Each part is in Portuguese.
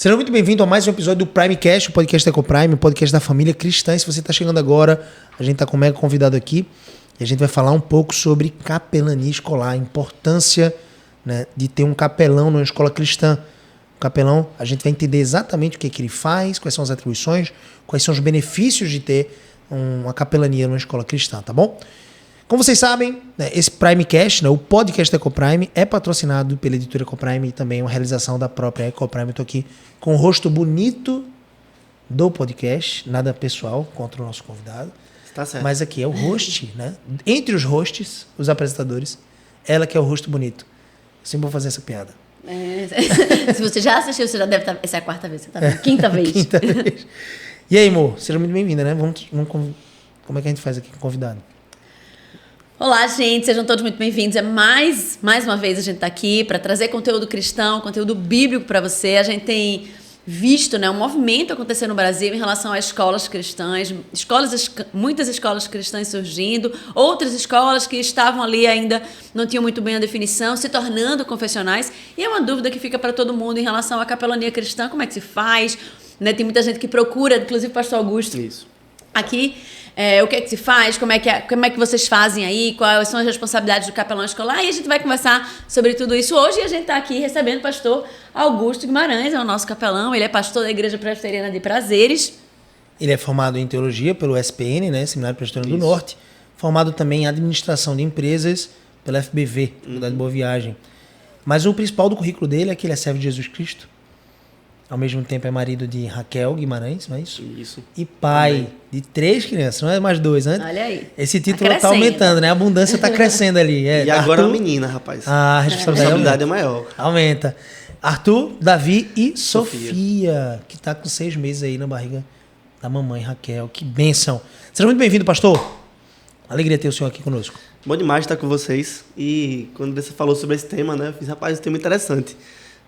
Seja muito bem-vindo a mais um episódio do Primecast, o podcast da Ecoprime, o podcast da família cristã. E se você está chegando agora, a gente está com um mega convidado aqui e a gente vai falar um pouco sobre capelania escolar, a importância, né, de ter um capelão numa escola cristã. O capelão, a gente vai entender exatamente o que ele faz, quais são as atribuições, quais são os benefícios de ter uma capelania numa escola cristã, tá bom? Como vocês sabem, né, esse Primecast, né, o podcast da Ecoprime, é patrocinado pela editora Ecoprime e também é uma realização da própria Ecoprime. Eu estou aqui com o rosto bonito do podcast, nada pessoal contra o nosso convidado. Tá certo. Mas aqui é o host, né? Entre os hosts, os apresentadores, ela que é o rosto bonito. Eu sempre vou fazer essa piada. Se você já assistiu, você já deve estar... Essa é a quarta vez, você tá vendo? Quinta vez. Quinta vez. E aí, amor? Seja muito bem-vinda, né? Como é que a gente faz aqui com o convidado? Olá, gente, sejam todos muito bem-vindos. Mais uma vez a gente está aqui para trazer conteúdo cristão, conteúdo bíblico para você. A gente tem visto, né, um movimento acontecer no Brasil em relação a escolas cristãs, muitas escolas cristãs surgindo, outras escolas que estavam ali ainda não tinham muito bem a definição, se tornando confessionais. E é uma dúvida que fica para todo mundo em relação à capelania cristã, como é que se faz, né? Tem muita gente que procura, inclusive o pastor Augusto. Isso. Aqui, o que é que se faz, como é que vocês fazem aí, quais são as responsabilidades do capelão escolar, e a gente vai conversar sobre tudo isso hoje. E a gente está aqui recebendo o pastor Augusto Guimarães, é o nosso capelão, ele é pastor da Igreja Presbiteriana de Prazeres. Ele é formado em teologia pelo SPN, né, Seminário Presbiteriano do Norte, formado também em administração de empresas pela FBV, Faculdade de Boa Viagem. Mas o principal do currículo dele é que ele é servo de Jesus Cristo. Ao mesmo tempo é marido de Raquel Guimarães, não é isso? Isso. E pai de 3 crianças, não é mais 2, né? Olha aí. Esse título tá aumentando, né? A abundância tá crescendo ali. E agora é uma menina, rapaz. A responsabilidade é maior. Aumenta. Arthur, Davi e Sofia, que tá com 6 meses aí na barriga da mamãe Raquel. Que bênção. Seja muito bem-vindo, pastor. Alegria ter o senhor aqui conosco. Bom demais estar com vocês. E quando você falou sobre esse tema, né? Eu fiz, rapaz, um tema interessante.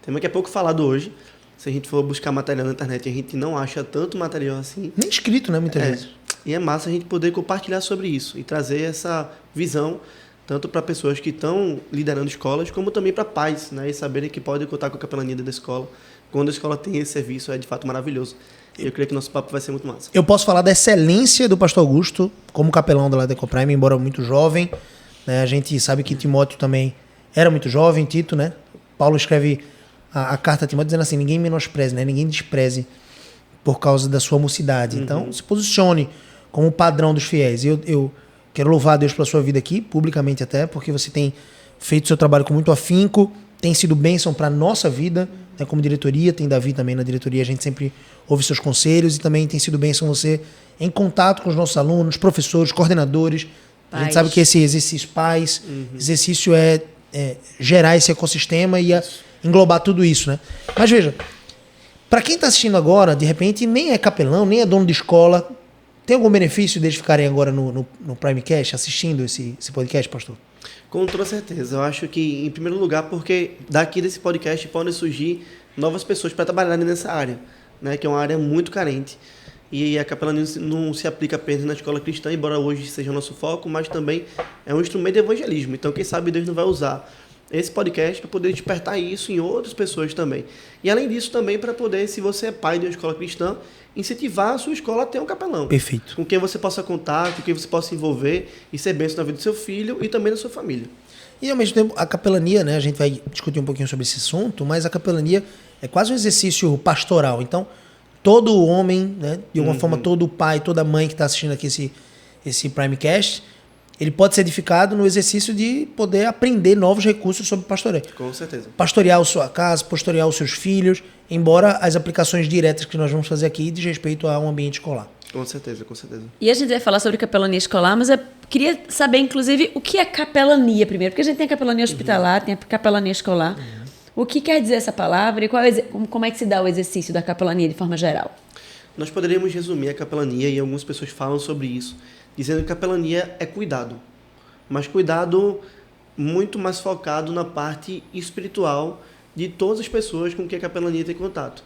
Tema que é pouco falado hoje. Se a gente for buscar material na internet, a gente não acha tanto material assim. Nem escrito, né, muitas vezes. E é massa a gente poder compartilhar sobre isso e trazer essa visão tanto para pessoas que estão liderando escolas, como também para pais, né, e saberem que podem contar com a capelania da escola. Quando a escola tem esse serviço, é de fato maravilhoso. E eu creio que nosso papo vai ser muito massa. Eu posso falar da excelência do pastor Augusto como capelão da Ecoprime, embora muito jovem, né? A gente sabe que Timóteo também era muito jovem, Tito, né? Paulo escreve a carta a Timóteo dizendo assim, ninguém menospreze, né? Ninguém despreze por causa da sua mocidade. Então, se posicione como o padrão dos fiéis. Eu quero louvar a Deus pela sua vida aqui, publicamente até, porque você tem feito seu trabalho com muito afinco, tem sido bênção para a nossa vida, né, como diretoria, tem Davi também na diretoria, a gente sempre ouve seus conselhos e também tem sido bênção você em contato com os nossos alunos, professores, coordenadores. A gente sabe que esse exercício pais, exercício é gerar esse ecossistema e englobar tudo isso, né? Mas veja, para quem está assistindo agora, de repente nem é capelão, nem é dono de escola, tem algum benefício deles ficarem agora no Primecast assistindo esse podcast, pastor? Com toda certeza. Eu acho que, em primeiro lugar, porque daqui desse podcast podem surgir novas pessoas para trabalharem nessa área, né? Que é uma área muito carente. E a capelania não se aplica apenas na escola cristã, embora hoje seja o nosso foco, mas também é um instrumento de evangelismo. Então, quem sabe Deus não vai usar esse podcast para poder despertar isso em outras pessoas também. E além disso também para poder, se você é pai de uma escola cristã, incentivar a sua escola a ter um capelão. Perfeito. Com quem você possa contar, com quem você possa se envolver e ser bênção na vida do seu filho e também da sua família. E ao mesmo tempo, a capelania, né, a gente vai discutir um pouquinho sobre esse assunto, mas a capelania é quase um exercício pastoral. Então, todo homem, né, de alguma forma, todo pai, toda mãe que está assistindo aqui esse Primecast, ele pode ser edificado no exercício de poder aprender novos recursos sobre pastoreio. Com certeza. Pastorear a sua casa, pastorear os seus filhos, embora as aplicações diretas que nós vamos fazer aqui diz respeito a um ambiente escolar. Com certeza, com certeza. E a gente vai falar sobre capelania escolar, mas eu queria saber, inclusive, o que é capelania primeiro, porque a gente tem a capelania hospitalar, tem a capelania escolar. O que quer dizer essa palavra e como é que se dá o exercício da capelania de forma geral? Nós poderíamos resumir a capelania, e algumas pessoas falam sobre isso, dizendo que capelania é cuidado, mas cuidado muito mais focado na parte espiritual de todas as pessoas com quem a capelania tem contato.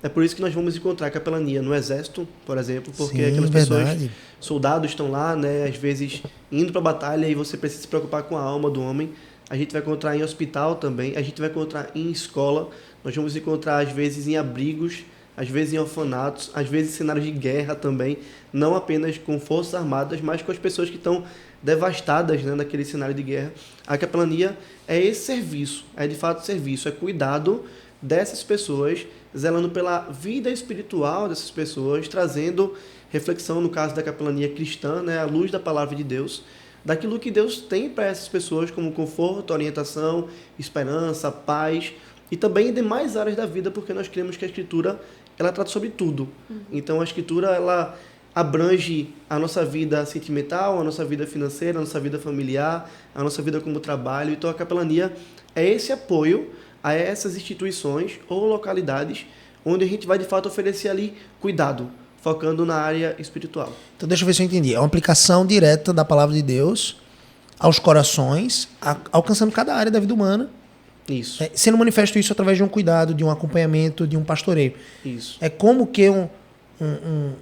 É por isso que nós vamos encontrar capelania no exército, por exemplo, porque aquelas pessoas, soldados estão lá, né, às vezes indo para a batalha e você precisa se preocupar com a alma do homem. A gente vai encontrar em hospital também, a gente vai encontrar em escola, Nós vamos encontrar, às vezes, em abrigos, às vezes em orfanatos, às vezes em cenários de guerra também, não apenas com forças armadas, mas com as pessoas que estão devastadas, né, naquele cenário de guerra. A capelania é esse serviço, é de fato serviço, é cuidado dessas pessoas, zelando pela vida espiritual dessas pessoas, trazendo reflexão, no caso da capelania cristã, né, à luz da palavra de Deus, daquilo que Deus tem para essas pessoas como conforto, orientação, esperança, paz, e também em demais áreas da vida, porque nós cremos que a Escritura ela trata sobre tudo. Então a Escritura ela abrange a nossa vida sentimental, a nossa vida financeira, a nossa vida familiar, a nossa vida como trabalho. Então a capelania é esse apoio a essas instituições ou localidades onde a gente vai de fato oferecer ali cuidado, focando na área espiritual. Então deixa eu ver se eu entendi. É uma aplicação direta da palavra de Deus aos corações, alcançando cada área da vida humana. Isso. Sendo manifesto isso através de um cuidado, de um acompanhamento, de um pastoreio. Isso. É como que um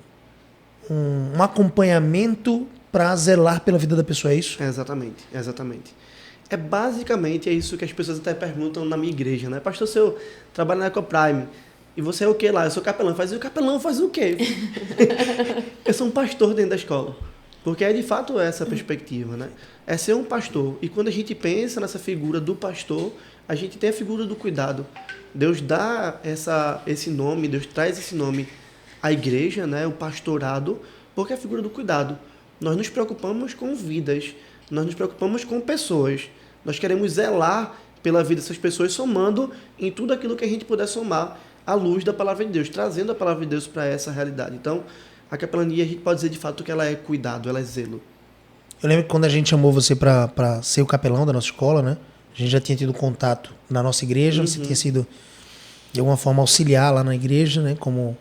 acompanhamento para zelar pela vida da pessoa, é isso? Exatamente, exatamente. Basicamente é isso que as pessoas até perguntam na minha igreja, né? Pastor, se eu trabalho na Ecoprime, e você é o que lá? Eu sou capelão. O capelão faz o quê? Eu sou um pastor dentro da escola. Porque é de fato essa a perspectiva, né? É ser um pastor. E quando a gente pensa nessa figura do pastor, a gente tem a figura do cuidado. Deus dá esse nome, Deus traz esse nome à igreja, né? O pastorado, porque é a figura do cuidado. Nós nos preocupamos com vidas, nós nos preocupamos com pessoas. Nós queremos zelar pela vida dessas pessoas, somando em tudo aquilo que a gente puder somar à luz da palavra de Deus, trazendo a palavra de Deus para essa realidade. Então, a capelania, a gente pode dizer de fato que ela é cuidado, ela é zelo. Eu lembro que quando a gente chamou você para ser o capelão da nossa escola, né? A gente já tinha tido contato na nossa igreja, você tinha sido de alguma forma auxiliar lá na igreja, né? Como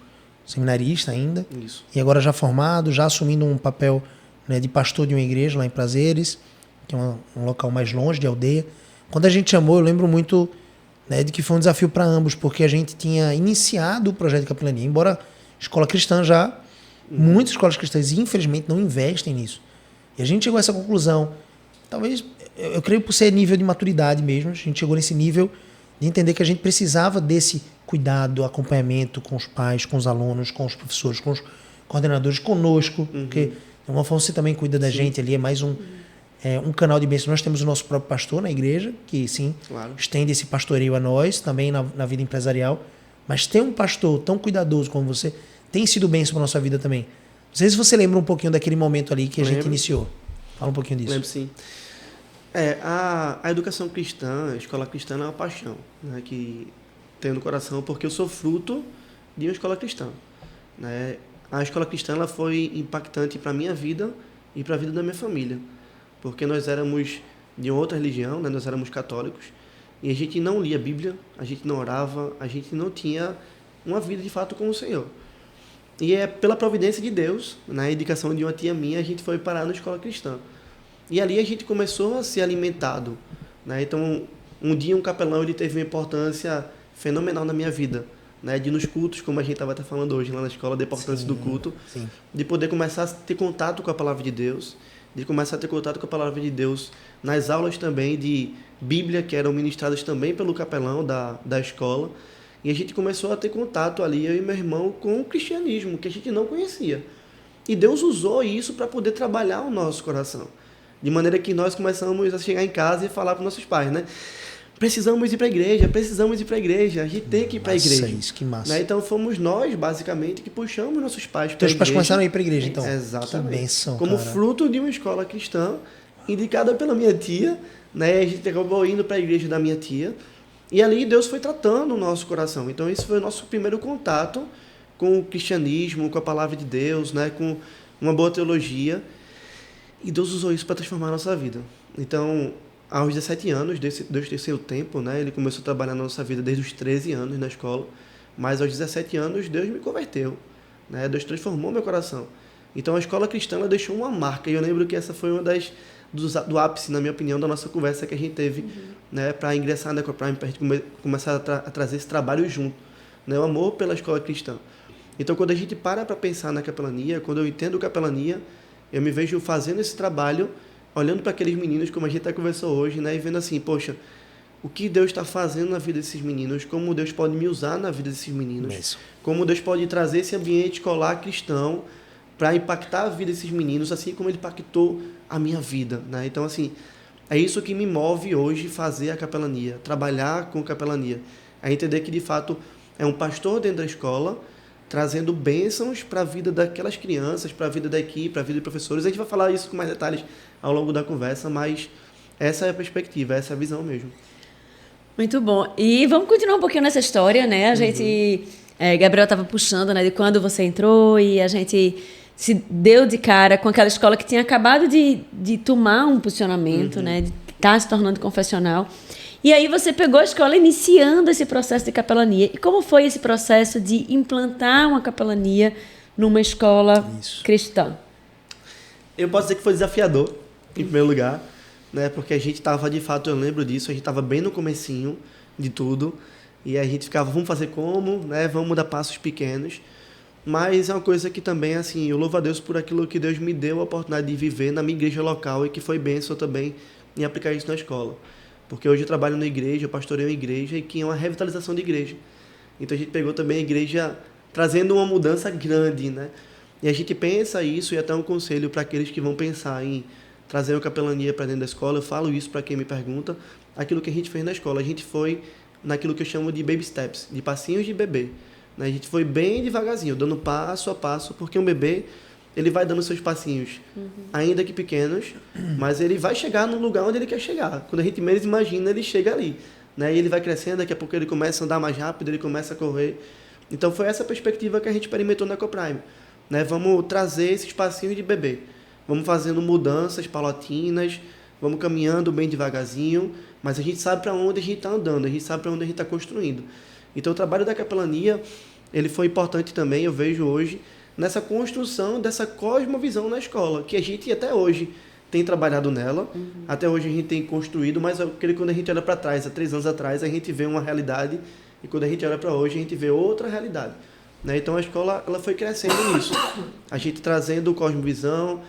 seminarista ainda. Isso. E agora já formado, já assumindo um papel, né, de pastor de uma igreja lá em Prazeres, que é um local mais longe de aldeia. Quando a gente chamou, eu lembro muito, né, de que foi um desafio para ambos, porque a gente tinha iniciado o projeto de capelania, embora escola cristã já, muitas escolas cristãs, infelizmente, não investem nisso. E a gente chegou a essa conclusão, talvez, eu creio por ser nível de maturidade mesmo, a gente chegou nesse nível de entender que a gente precisava desse cuidado, acompanhamento com os pais, com os alunos, com os professores, com os coordenadores, conosco, porque de alguma forma você também cuida da gente ali, é mais um canal de bênção. Nós temos o nosso próprio pastor na igreja, que sim, Claro. estende esse pastoreio a nós, também na vida empresarial, mas ter um pastor tão cuidadoso como você tem sido bênção para a nossa vida também. Não sei se você lembra um pouquinho daquele momento ali que a gente iniciou. Fala um pouquinho disso. Lembro sim. A educação cristã, a escola cristã é uma paixão, né, que tenho no coração, porque eu sou fruto de uma escola cristã, né? A escola cristã ela foi impactante para a minha vida e para a vida da minha família, porque nós éramos de outra religião, né? Nós éramos católicos, e a gente não lia a Bíblia, a gente não orava, a gente não tinha uma vida de fato com o Senhor. E é pela providência de Deus, na indicação de uma tia minha, a gente foi parar na escola cristã. E ali a gente começou a ser alimentado, né? Então, um dia um capelão ele teve uma importância fenomenal na minha vida, né? De nos cultos, como a gente estava até falando hoje lá na escola, da importância do culto, de poder começar a ter contato com a palavra de Deus, de começar a ter contato com a palavra de Deus nas aulas também de Bíblia, que eram ministradas também pelo capelão da escola. E a gente começou a ter contato ali, eu e meu irmão, com o cristianismo, que a gente não conhecia. E Deus usou isso para poder trabalhar o nosso coração. De maneira que nós começamos a chegar em casa e falar para os nossos pais, né? Precisamos ir para a igreja, a gente tem que ir para a igreja. Isso, que massa. Né? Então fomos nós, basicamente, que puxamos nossos pais para a igreja. Teus pais começaram a ir para a igreja, então? Exatamente. Que bênção, como cara. fruto de uma escola cristã, indicada pela minha tia, né? A gente acabou indo para a igreja da minha tia, e ali Deus foi tratando o nosso coração. Então esse foi o nosso primeiro contato com o cristianismo, com a palavra de Deus, né? Com uma boa teologia. E Deus usou isso para transformar a nossa vida. Então, aos 17 anos, Deus tem seu tempo, né? Ele começou a trabalhar na nossa vida desde os 13 anos na escola, mas aos 17 anos Deus me converteu, né? Deus transformou meu coração. Então a escola cristã ela deixou uma marca, e eu lembro que essa foi uma do ápice, na minha opinião, da nossa conversa que a gente teve, né? Para ingressar na Ecoprime, para a gente começar a trazer esse trabalho junto, né? O amor pela escola cristã. Então quando a gente para pensar na capelania, quando eu entendo capelania, eu me vejo fazendo esse trabalho, olhando para aqueles meninos, como a gente até conversou hoje, né? E vendo assim, poxa, o que Deus está fazendo na vida desses meninos, como Deus pode me usar na vida desses meninos, Isso. como Deus pode trazer esse ambiente escolar cristão para impactar a vida desses meninos, assim como Ele impactou a minha vida, né? Então, assim, é isso que me move hoje fazer a capelania, trabalhar com capelania, é entender que, de fato, é um pastor dentro da escola, trazendo bênçãos para a vida daquelas crianças, para a vida da equipe, para a vida de professores. A gente vai falar isso com mais detalhes ao longo da conversa, mas essa é a perspectiva, essa é a visão mesmo. Muito bom. E vamos continuar um pouquinho nessa história, né? A gente... Gabriel estava puxando, né? De quando você entrou e a gente se deu de cara com aquela escola que tinha acabado de tomar um posicionamento, né? De estar se tornando confessional. E aí você pegou a escola iniciando esse processo de capelania. E como foi esse processo de implantar uma capelania numa escola cristã? Eu posso dizer que foi desafiador, em primeiro lugar, né? Porque a gente estava, de fato, eu lembro disso, a gente estava bem no comecinho de tudo, e a gente ficava, vamos fazer como, né? Vamos dar passos pequenos. Mas é uma coisa que também, assim, eu louvo a Deus por aquilo que Deus me deu a oportunidade de viver na minha igreja local e que foi bênção também em aplicar isso na escola. Porque hoje eu trabalho na igreja, eu pastoreio uma igreja e que é uma revitalização de igreja. Então a gente pegou também a igreja trazendo uma mudança grande, né? E a gente pensa isso, e até um conselho para aqueles que vão pensar em trazer uma capelania para dentro da escola, eu falo isso para quem me pergunta, aquilo que a gente fez na escola. A gente foi naquilo que eu chamo de baby steps, de passinhos de bebê. A gente foi bem devagarzinho, dando passo a passo, porque um bebê, ele vai dando seus passinhos, ainda que pequenos, mas ele vai chegar no lugar onde ele quer chegar. Quando a gente menos imagina, ele chega ali, né? E ele vai crescendo, daqui a pouco ele começa a andar mais rápido, ele começa a correr. Então foi essa perspectiva que a gente experimentou na Ecoprime, né? Vamos trazer esses passinhos de bebê, vamos fazendo mudanças paulatinas, vamos caminhando bem devagarzinho, mas a gente sabe para onde a gente está andando, a gente sabe para onde a gente está construindo. Então o trabalho da capelania, ele foi importante também, eu vejo hoje, nessa construção dessa cosmovisão na escola, que a gente até hoje tem trabalhado nela, até hoje a gente tem construído, mas eu creio que quando a gente olha para trás, há 3 anos atrás, a gente vê uma realidade, e quando a gente olha para hoje, a gente vê outra realidade, né? Então a escola, ela foi crescendo nisso, a gente trazendo cosmovisão,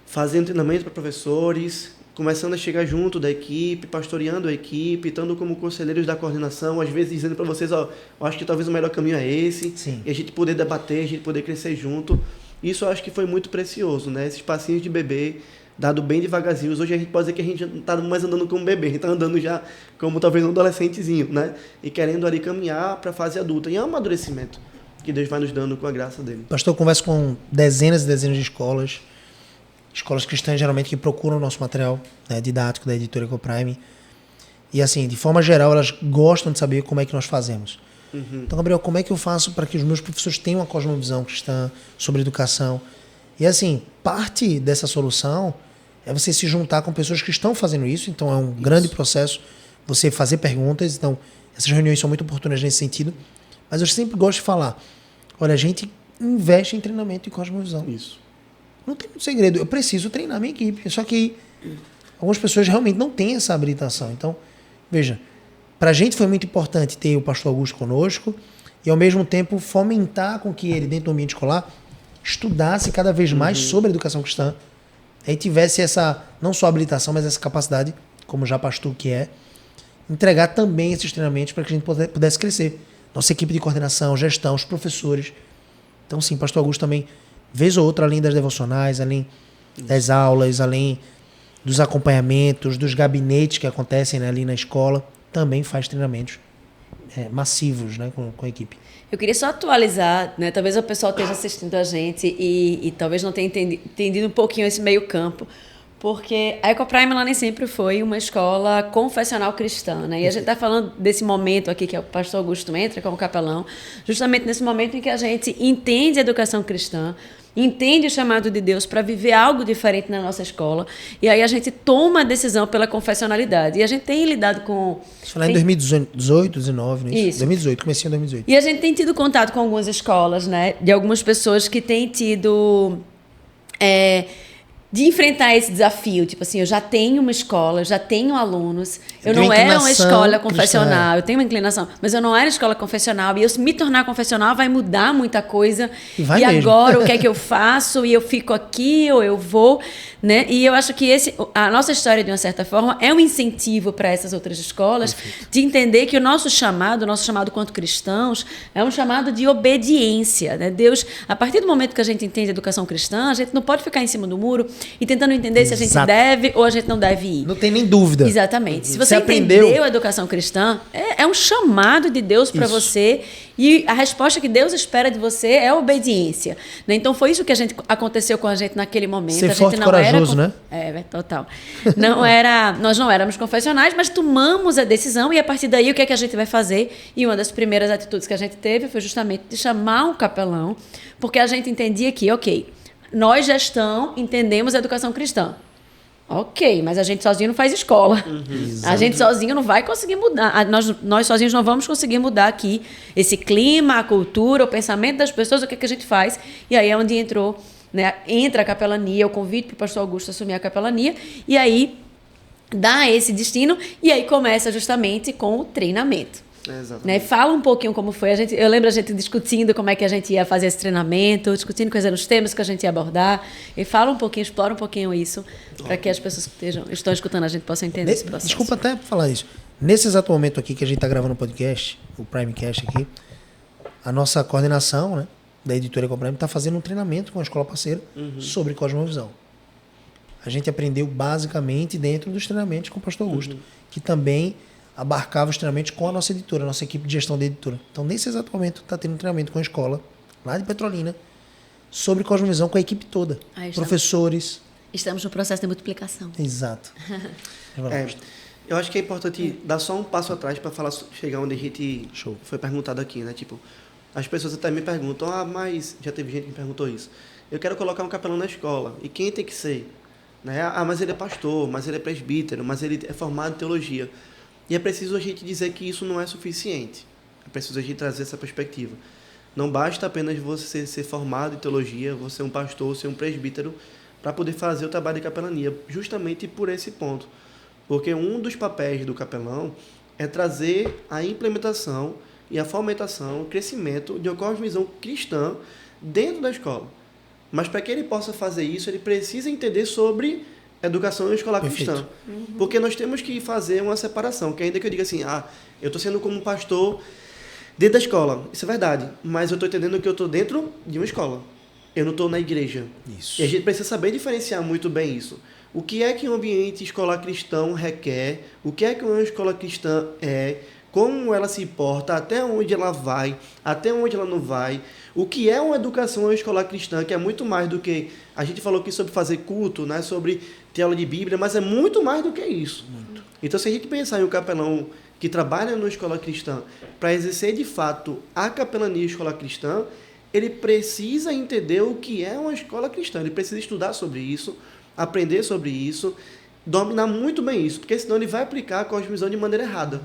fazendo treinamento para professores, começando a chegar junto da equipe, pastoreando a equipe, estando como conselheiros da coordenação, às vezes dizendo para vocês, ó, eu acho que talvez o melhor caminho é esse, Sim. e a gente poder debater, a gente poder crescer junto. Isso eu acho que foi muito precioso, né? Esses passinhos de bebê, dado bem devagarzinho. Hoje a gente pode dizer que a gente não está mais andando como bebê, a gente está andando já como talvez um adolescentezinho, né? E querendo ali caminhar para a fase adulta. E é um amadurecimento que Deus vai nos dando com a graça dele. Pastor, eu converso com dezenas e dezenas de escolas cristãs geralmente que procuram o nosso material, né, didático da editora Ecoprime. E assim, de forma geral, elas gostam de saber como é que nós fazemos. Então, Gabriel, como é que eu faço para que os meus professores tenham uma cosmovisão cristã sobre educação? E assim, parte dessa solução é você se juntar com pessoas que estão fazendo isso. Então é um grande processo você fazer perguntas. Então essas reuniões são muito oportunas nesse sentido. Mas eu sempre gosto de falar, olha, a gente investe em treinamento e cosmovisão. Isso. Não tem muito segredo. Eu preciso treinar minha equipe. Só que algumas pessoas realmente não têm essa habilitação. Então, veja, para a gente foi muito importante ter o pastor Augusto conosco e, ao mesmo tempo, fomentar com que ele, dentro do ambiente escolar, estudasse cada vez mais sobre a educação cristã e tivesse essa, não só habilitação, mas essa capacidade, como já pastor que é, entregar também esses treinamentos para que a gente pudesse crescer. Nossa equipe de coordenação, gestão, os professores. Então, sim, pastor Augusto também, vez ou outra, além das devocionais, além das aulas, além dos acompanhamentos, dos gabinetes que acontecem, né, ali na escola, também faz treinamentos massivos, né, com a equipe. Eu queria só atualizar, né? Talvez o pessoal esteja assistindo a gente e talvez não tenha entendido um pouquinho esse meio campo, porque a Ecoprime ela nem sempre foi uma escola confessional cristã, né? E a gente está falando desse momento aqui que o pastor Augusto entra como capelão, justamente nesse momento em que a gente entende a educação cristã, entende o chamado de Deus para viver algo diferente na nossa escola, e aí a gente toma a decisão pela confessionalidade. E a gente tem lidado com... Isso foi lá em 2018, 2019, não é isso? Isso. 2018, comecinho em 2018. E a gente tem tido contato com algumas escolas, né? De algumas pessoas que têm tido... de enfrentar esse desafio. Tipo assim, eu já tenho uma escola, eu já tenho alunos Eu Tem não uma era uma inclinação escola cristã, confessional, eu tenho uma inclinação, mas eu não era escola confessional. E eu me tornar confessional vai mudar muita coisa. E vai E mesmo. agora, o que é que eu faço? E eu fico aqui ou eu vou, né? E eu acho que a nossa história, de uma certa forma, é um incentivo para essas outras escolas de entender que o nosso chamado quanto cristãos, é um chamado de obediência, né? Deus, a partir do momento que a gente entende a educação cristã, a gente não pode ficar em cima do muro e tentando entender se a gente Exato. deve ou a gente não deve ir. Não tem nem dúvida. Exatamente. Se você aprendeu. entendeu a educação cristã, é um chamado de Deus para você, e a resposta que Deus espera de você é a obediência, né? Então foi isso que aconteceu com a gente naquele momento. Ser a gente forte e não corajoso, né? Total. Nós não éramos confessionais, mas tomamos a decisão, e a partir daí o que é que a gente vai fazer? E uma das primeiras atitudes que a gente teve foi justamente de chamar um capelão, porque a gente entendia que, ok, nós entendemos a educação cristã. Ok, mas a gente sozinho não faz escola. A gente sozinho não vai conseguir mudar. Nós sozinhos não vamos conseguir mudar aqui esse clima, a cultura, o pensamento das pessoas, o que é que a gente faz. E aí é onde entra a capelania, o convite para o pastor Augusto assumir a capelania, e aí dá esse destino, e aí começa justamente com o treinamento. Né? Fala um pouquinho como foi. Eu lembro a gente discutindo como é que a gente ia fazer esse treinamento, discutindo quais eram os temas que a gente ia abordar. E fala um pouquinho, explora um pouquinho isso, para que as pessoas que estão escutando a gente possam entender esse processo. Desculpa até falar isso. Nesse exato momento aqui que a gente está gravando o podcast, o Primecast aqui, a nossa coordenação, né, da editora Ecoprime está fazendo um treinamento com a escola parceira sobre cosmovisão. A gente aprendeu basicamente dentro dos treinamentos com o pastor Augusto, que também abarcava os treinamentos com a nossa editora, a nossa equipe de gestão da editora. Então, nesse exato momento, está tendo um treinamento com a escola, lá de Petrolina, sobre cosmovisão com a equipe toda. Professores. Estamos no processo de multiplicação. Exato. Eu acho que é importante dar só um passo atrás para chegar onde a gente foi perguntado aqui, né? Tipo, as pessoas até me perguntam, mas já teve gente que me perguntou isso. Eu quero colocar um capelão na escola. E quem tem que ser? Né? Mas ele é pastor, mas ele é presbítero, mas ele é formado em teologia. E é preciso a gente dizer que isso não é suficiente. É preciso a gente trazer essa perspectiva. Não basta apenas você ser formado em teologia, você ser um pastor, ser um presbítero, para poder fazer o trabalho de capelania, justamente por esse ponto. Porque um dos papéis do capelão é trazer a implementação e a fomentação, o crescimento de uma cosmovisão cristã dentro da escola. Mas para que ele possa fazer isso, ele precisa entender sobre educação escolar cristã. Porque nós temos que fazer uma separação, que ainda que eu diga assim, eu estou sendo como pastor dentro da escola, isso é verdade, mas eu estou entendendo que eu estou dentro de uma escola. Eu não estou na igreja. Isso. E a gente precisa saber diferenciar muito bem isso. O que é que um ambiente escolar cristão requer, o que é que uma escola cristã é, como ela se porta, até onde ela vai, até onde ela não vai. O que é uma educação escolar cristã, que é muito mais do que... A gente falou aqui sobre fazer culto, né, sobre ter aula de Bíblia, mas é muito mais do que isso. Muito. Então, se a gente pensar em um capelão que trabalha numa escola cristã para exercer, de fato, a capelania escolar cristã, ele precisa entender o que é uma escola cristã. Ele precisa estudar sobre isso, aprender sobre isso, dominar muito bem isso, porque senão ele vai aplicar a cosmovisão de maneira errada.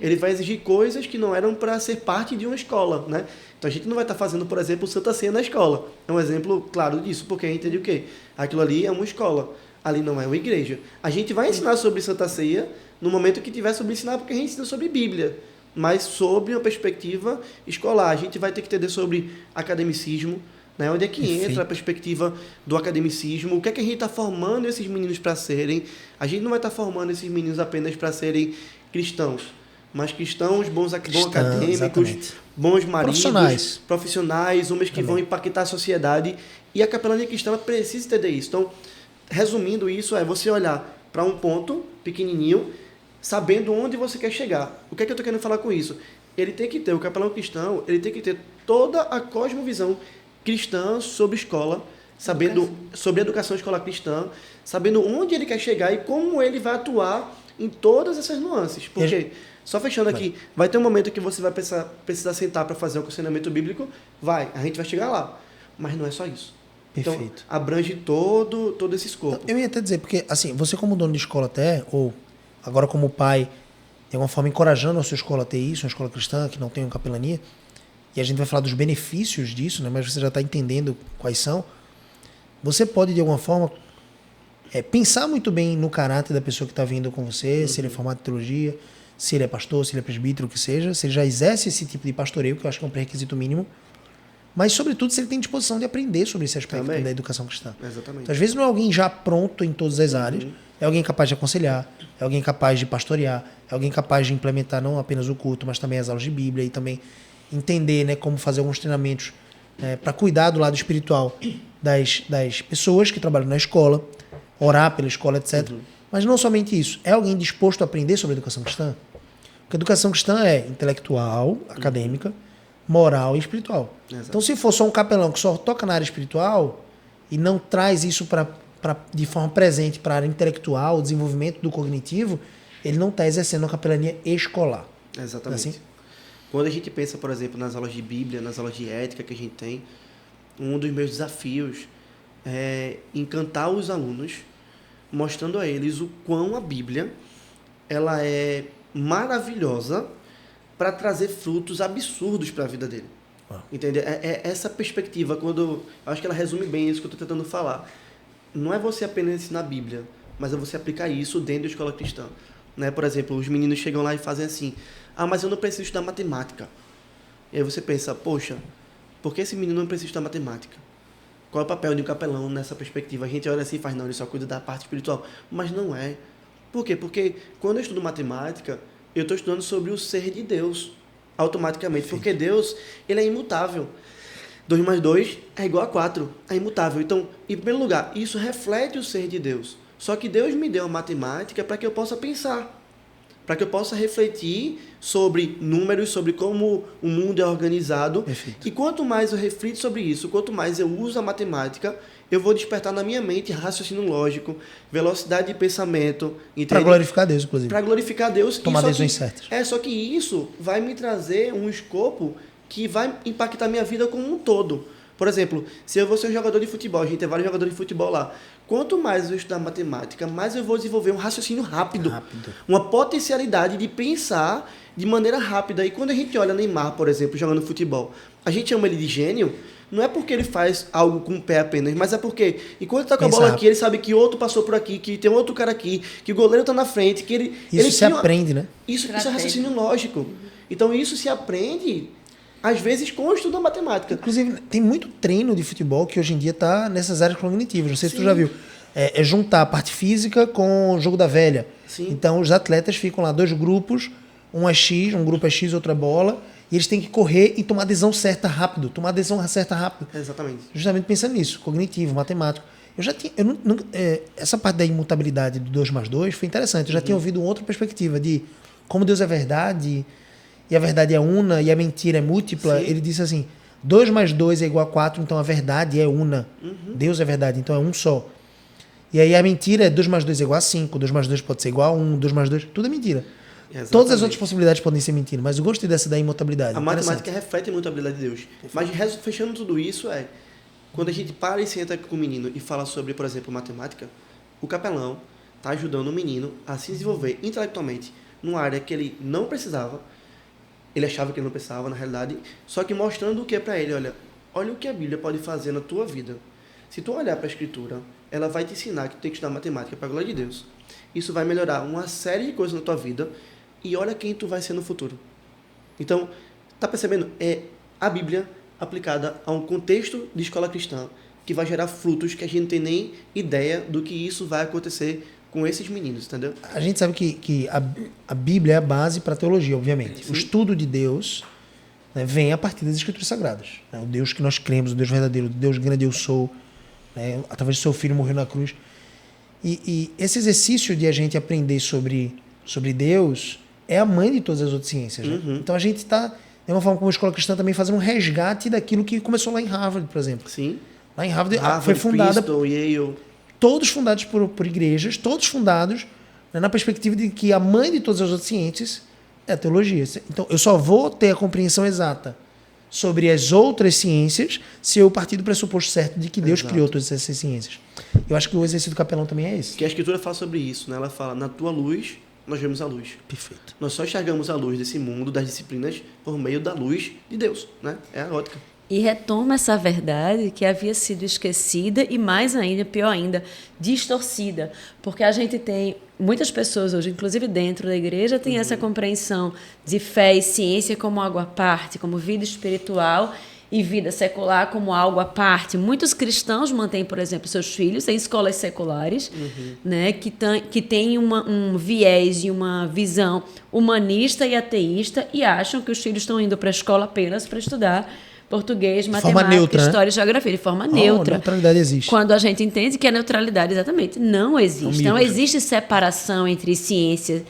Ele vai exigir coisas que não eram para ser parte de uma escola, né? Então a gente não vai estar fazendo, por exemplo, Santa Ceia na escola. É um exemplo claro disso, porque a gente entende o quê? Aquilo ali é uma escola, ali não é uma igreja. A gente vai ensinar sobre Santa Ceia no momento que tiver sobre ensinar, porque a gente ensina sobre Bíblia, mas sobre uma perspectiva escolar. A gente vai ter que entender sobre academicismo, né? Onde é que entra a perspectiva do academicismo, o que é que a gente está formando esses meninos para serem. A gente não vai estar formando esses meninos apenas para serem cristãos, mas cristãos, bons acadêmicos, exatamente. Bons maridos, profissionais, homens que vão impactar a sociedade. E a capelania cristã precisa entender isso. Então, resumindo isso, é você olhar para um ponto pequenininho, sabendo onde você quer chegar. O que é que eu estou querendo falar com isso? Ele tem que ter, o capelão cristão, ele tem que ter toda a cosmovisão cristã sobre escola, sabendo sobre educação escolar cristã, sabendo onde ele quer chegar e como ele vai atuar em todas essas nuances. Porque... Só fechando aqui, vai ter um momento que você vai precisar sentar para fazer um aconselhamento bíblico, a gente vai chegar lá, mas não é só isso. Perfeito. Então, abrange todo esse escopo. Eu ia até dizer, porque assim, você como dono de escola até, ou agora como pai, de alguma forma encorajando a sua escola a ter isso, uma escola cristã que não tem uma capelania, e a gente vai falar dos benefícios disso, né, mas você já está entendendo quais são, você pode de alguma forma pensar muito bem no caráter da pessoa que está vindo com você, se ele é formado em teologia, se ele é pastor, se ele é presbítero, o que seja, se ele já exerce esse tipo de pastoreio, que eu acho que é um pré-requisito mínimo, mas, sobretudo, se ele tem disposição de aprender sobre esse aspecto da educação cristã. Exatamente. Então, às vezes, não é alguém já pronto em todas as áreas, é alguém capaz de aconselhar, é alguém capaz de pastorear, é alguém capaz de implementar não apenas o culto, mas também as aulas de Bíblia e também entender, né, como fazer alguns treinamentos para cuidar do lado espiritual das pessoas que trabalham na escola, orar pela escola, etc. Mas não somente isso, é alguém disposto a aprender sobre a educação cristã? Porque a educação cristã é intelectual, acadêmica, moral e espiritual. Exato. Então, se for só um capelão que só toca na área espiritual e não traz isso de forma presente para a área intelectual, o desenvolvimento do cognitivo, ele não está exercendo uma capelania escolar. Exatamente. Assim? Quando a gente pensa, por exemplo, nas aulas de Bíblia, nas aulas de ética que a gente tem, um dos meus desafios é encantar os alunos, mostrando a eles o quão a Bíblia ela é maravilhosa para trazer frutos absurdos para a vida dele. Entende? É essa perspectiva, quando acho que ela resume bem isso que eu estou tentando falar. Não é você apenas ensinar a Bíblia, mas é você aplicar isso dentro da escola cristã. Né? Por exemplo, os meninos chegam lá e fazem assim: ah, mas eu não preciso estudar matemática. E aí você pensa, poxa, por que esse menino não precisa estudar matemática? Qual é o papel de um capelão nessa perspectiva? A gente olha assim e faz, não, ele só cuida da parte espiritual. Mas não é. Por quê? Porque quando eu estudo matemática, eu estou estudando sobre o ser de Deus, automaticamente. Porque Deus, ele é imutável. 2 mais 2 é igual a 4. É imutável. Então, em primeiro lugar, isso reflete o ser de Deus. Só que Deus me deu a matemática para que eu possa pensar. Para que eu possa refletir sobre números, sobre como o mundo é organizado. Perfeito. E quanto mais eu reflito sobre isso, quanto mais eu uso a matemática, eu vou despertar na minha mente raciocínio lógico, velocidade de pensamento. Para glorificar Deus, inclusive. Para glorificar Deus. Tomar decisões certas. Só que isso vai me trazer um escopo que vai impactar a minha vida como um todo. Por exemplo, se eu vou ser um jogador de futebol, a gente tem vários jogadores de futebol lá. Quanto mais eu estudar matemática, mais eu vou desenvolver um raciocínio rápido. Uma potencialidade de pensar de maneira rápida. E quando a gente olha Neymar, por exemplo, jogando futebol, a gente chama ele de gênio, não é porque ele faz algo com o pé apenas, mas é porque, enquanto ele tá com a bola aqui, ele sabe que outro passou por aqui, que tem outro cara aqui, que o goleiro tá na frente, que ele... Isso se aprende, né? Isso é raciocínio lógico. Então isso se aprende, às vezes, com o estudo da matemática. Inclusive, tem muito treino de futebol que hoje em dia está nessas áreas cognitivas. Não sei se tu já viu. É juntar a parte física com o jogo da velha. Sim. Então, os atletas ficam lá, 2 grupos, um é X, um grupo é X, outra bola, e eles têm que correr e tomar a decisão certa rápido. Exatamente. Justamente pensando nisso, cognitivo, matemático. Eu já tinha... essa parte da imutabilidade do 2 mais 2 foi interessante. Eu já tinha ouvido outra perspectiva de como Deus é verdade, e a verdade é una, e a mentira é múltipla. Sim. Ele disse assim, 2 mais 2 é igual a 4, então a verdade é una. Deus é verdade, então é um só. E aí a mentira é 2 mais 2 é igual a 5, 2 mais 2 pode ser igual a 1, 2 mais 2, tudo é mentira. Exatamente. Todas as outras possibilidades podem ser mentira, mas eu gostei dessa da imutabilidade. A matemática reflete a imutabilidade de Deus. Mas fechando tudo isso, quando a gente para e senta com o menino e fala sobre, por exemplo, matemática, o capelão está ajudando o menino a se desenvolver intelectualmente numa área que ele não precisava. Ele achava que ele não precisava, na realidade, só que mostrando o que é para ele. Olha o que a Bíblia pode fazer na tua vida. Se tu olhar para a Escritura, ela vai te ensinar que tu tem que estudar matemática para a glória de Deus. Isso vai melhorar uma série de coisas na tua vida e olha quem tu vai ser no futuro. Então, tá percebendo? É a Bíblia aplicada a um contexto de escola cristã que vai gerar frutos que a gente não tem nem ideia do que isso vai acontecer com esses meninos, entendeu? A gente sabe que a Bíblia é a base para a teologia, obviamente. Sim. O estudo de Deus, né, vem a partir das Escrituras Sagradas. Né? O Deus que nós cremos, o Deus verdadeiro, o Deus grande eu sou, né, através do seu Filho morreu na cruz. E esse exercício de a gente aprender sobre Deus é a mãe de todas as outras ciências. Né? Então a gente está, de uma forma como a escola cristã, também fazendo um resgate daquilo que começou lá em Harvard, por exemplo. Sim. Lá em Harvard foi fundada... Princeton, Yale... Todos fundados por igrejas, todos fundados, né, na perspectiva de que a mãe de todas as outras ciências é a teologia. Então, eu só vou ter a compreensão exata sobre as outras ciências se eu partir do pressuposto certo de que Deus criou todas essas ciências. Eu acho que o exercício do capelão também é esse. Que a Escritura fala sobre isso, né? Ela fala, na tua luz, nós vemos a luz. Perfeito. Nós só enxergamos a luz desse mundo, das disciplinas, por meio da luz de Deus, né? É a ótica. e retoma essa verdade que havia sido esquecida e, mais ainda, pior ainda, distorcida. Porque a gente tem, muitas pessoas hoje, inclusive dentro da igreja, tem essa compreensão de fé e ciência como algo à parte, como vida espiritual e vida secular como algo à parte. Muitos cristãos mantêm, por exemplo, seus filhos em escolas seculares, né, que têm um viés e uma visão humanista e ateísta e acham que os filhos estão indo para a escola apenas para estudar português, matemática, neutra, história né? e geografia, de forma neutra. A neutralidade existe. Quando a gente entende que a neutralidade, exatamente, não existe. Não existe separação entre ciência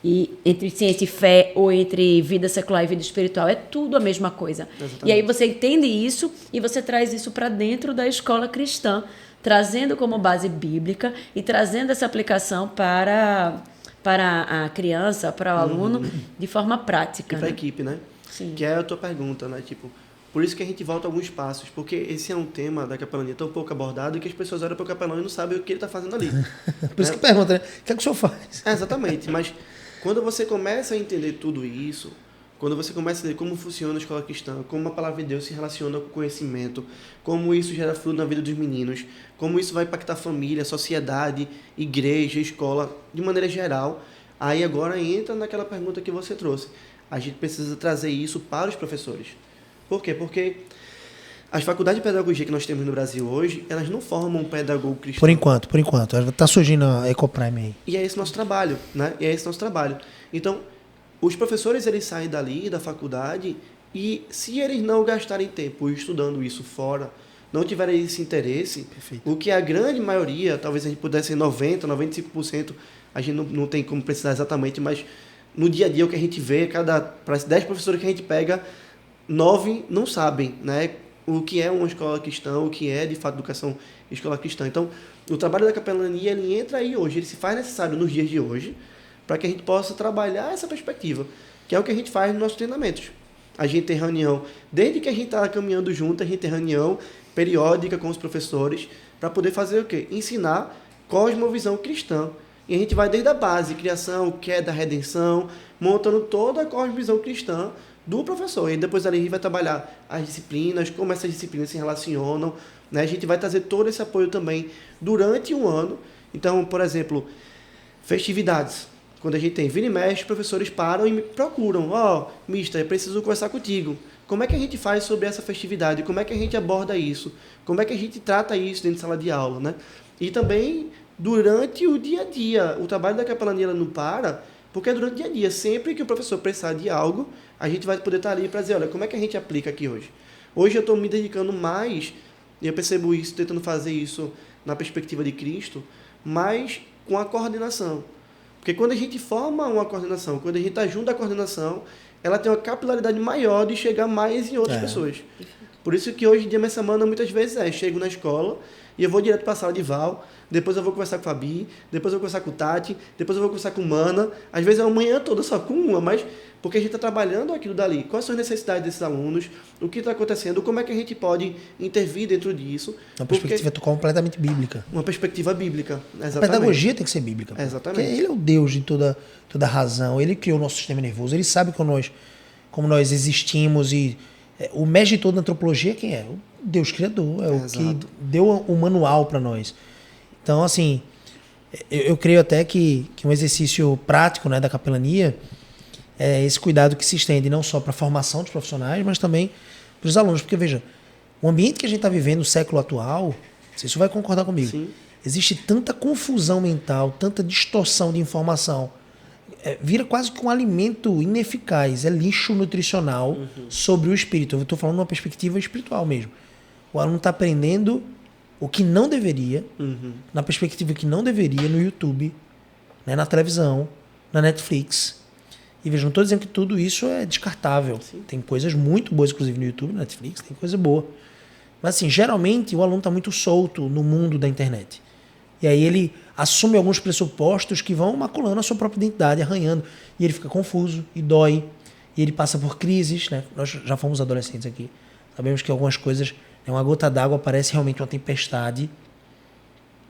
e fé, ou entre vida secular e vida espiritual. É tudo a mesma coisa. Exatamente. E aí você entende isso e você traz isso para dentro da escola cristã, trazendo como base bíblica e trazendo essa aplicação para a criança, para o aluno, de forma prática. E para a equipe, né? Sim. Que é a tua pergunta, né? Tipo, por isso que a gente volta a alguns passos, porque esse é um tema da capelania tão pouco abordado que as pessoas olham para o capelão e não sabem o que ele está fazendo ali. Por isso que pergunta, né? O que é que o senhor faz? Exatamente, mas quando você começa a entender tudo isso, quando você começa a entender como funciona a escola cristã, como a palavra de Deus se relaciona com o conhecimento, como isso gera fruto na vida dos meninos, como isso vai impactar a família, a sociedade, igreja, escola, de maneira geral, aí agora entra naquela pergunta que você trouxe. A gente precisa trazer isso para os professores. Por quê? Porque as faculdades de pedagogia que nós temos no Brasil hoje, elas não formam um pedagogo cristão. Por enquanto. Está surgindo a Ecoprime aí. E é esse nosso trabalho, né? Então, os professores, eles saem dali, da faculdade, e se eles não gastarem tempo estudando isso fora, não tiverem esse interesse, perfeito, o que a grande maioria, talvez a gente pudesse ser 90%, 95%, a gente não tem como precisar exatamente, mas no dia a dia o que a gente vê, para 10 professores que a gente pega, 9 não sabem, né, o que é uma escola cristã, o que é de fato educação escola cristã. Então, o trabalho da capelania, ele entra aí hoje, ele se faz necessário nos dias de hoje, para que a gente possa trabalhar essa perspectiva, que é o que a gente faz nos nossos treinamentos. A gente tem reunião, desde que a gente está caminhando junto, a gente tem reunião periódica com os professores, para poder fazer o quê? Ensinar cosmovisão cristã. E a gente vai desde a base, criação, queda, redenção, montando toda a cosmovisão cristã do professor. E depois ali a gente vai trabalhar as disciplinas, como essas disciplinas se relacionam, né? A gente vai trazer todo esse apoio também durante um ano. Então, por exemplo, festividades. Quando a gente tem vira e mexe, os professores param e me procuram. Mister, eu preciso conversar contigo. Como é que a gente faz sobre essa festividade? Como é que a gente aborda isso? Como é que a gente trata isso dentro de sala de aula, né? E também durante o dia a dia. O trabalho da capelania não para, porque é durante o dia a dia. Sempre que o professor precisar de algo, a gente vai poder estar ali para dizer, olha, como é que a gente aplica aqui hoje? Hoje eu estou me dedicando mais, e eu percebo isso, tentando fazer isso na perspectiva de Cristo, mas com a coordenação. Porque quando a gente forma uma coordenação, quando a gente está junto à coordenação, ela tem uma capilaridade maior de chegar mais em outras pessoas. Por isso que hoje em dia, minha semana, muitas vezes chego na escola e eu vou direto para a sala de Val, depois eu vou conversar com a Fabi, depois eu vou conversar com o Tati, depois eu vou conversar com Mana, às vezes é uma manhã toda só com uma, mas porque a gente está trabalhando aquilo dali. Quais são as necessidades desses alunos, o que está acontecendo, como é que a gente pode intervir dentro disso. Uma perspectiva completamente bíblica. Uma perspectiva bíblica, exatamente. A pedagogia tem que ser bíblica. Exatamente. Porque ele é o Deus de toda razão, ele criou o nosso sistema nervoso, ele sabe como nós existimos e o mestre de toda a antropologia quem é? O Deus Criador, o que deu o manual para nós. Então, assim, eu creio até que um exercício prático, né, da capelania é esse cuidado que se estende não só para a formação dos profissionais, mas também para os alunos. Porque, veja, o ambiente que a gente está vivendo no século atual, você vai concordar comigo, sim, existe tanta confusão mental, tanta distorção de informação, vira quase que um alimento ineficaz, é lixo nutricional sobre o espírito. Eu estou falando de uma perspectiva espiritual mesmo. O aluno está aprendendo o que não deveria, na perspectiva que não deveria, no YouTube, né, na televisão, na Netflix. E veja, não estou dizendo que tudo isso é descartável. Sim. Tem coisas muito boas, inclusive no YouTube, na Netflix, tem coisa boa. Mas, assim, geralmente o aluno está muito solto no mundo da internet. E aí ele assume alguns pressupostos que vão maculando a sua própria identidade, arranhando. E ele fica confuso e dói. E ele passa por crises, né? Nós já fomos adolescentes aqui. Sabemos que algumas coisas, uma gota d'água parece realmente uma tempestade.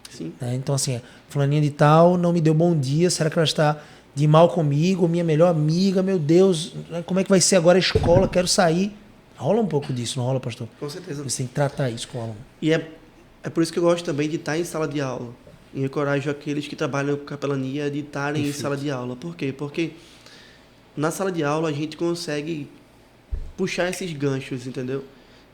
Sim. Né? Então, assim, fulaninha de tal não me deu bom dia. Será que ela está de mal comigo? Minha melhor amiga, meu Deus, como é que vai ser agora a escola? Quero sair. Rola um pouco disso, não rola, pastor? Com certeza. Você tem que tratar isso com o aluno. E é por isso que eu gosto também de estar em sala de aula. E encorajo aqueles que trabalham com capelania de estarem em sala de aula. Por quê? Porque na sala de aula a gente consegue puxar esses ganchos, entendeu?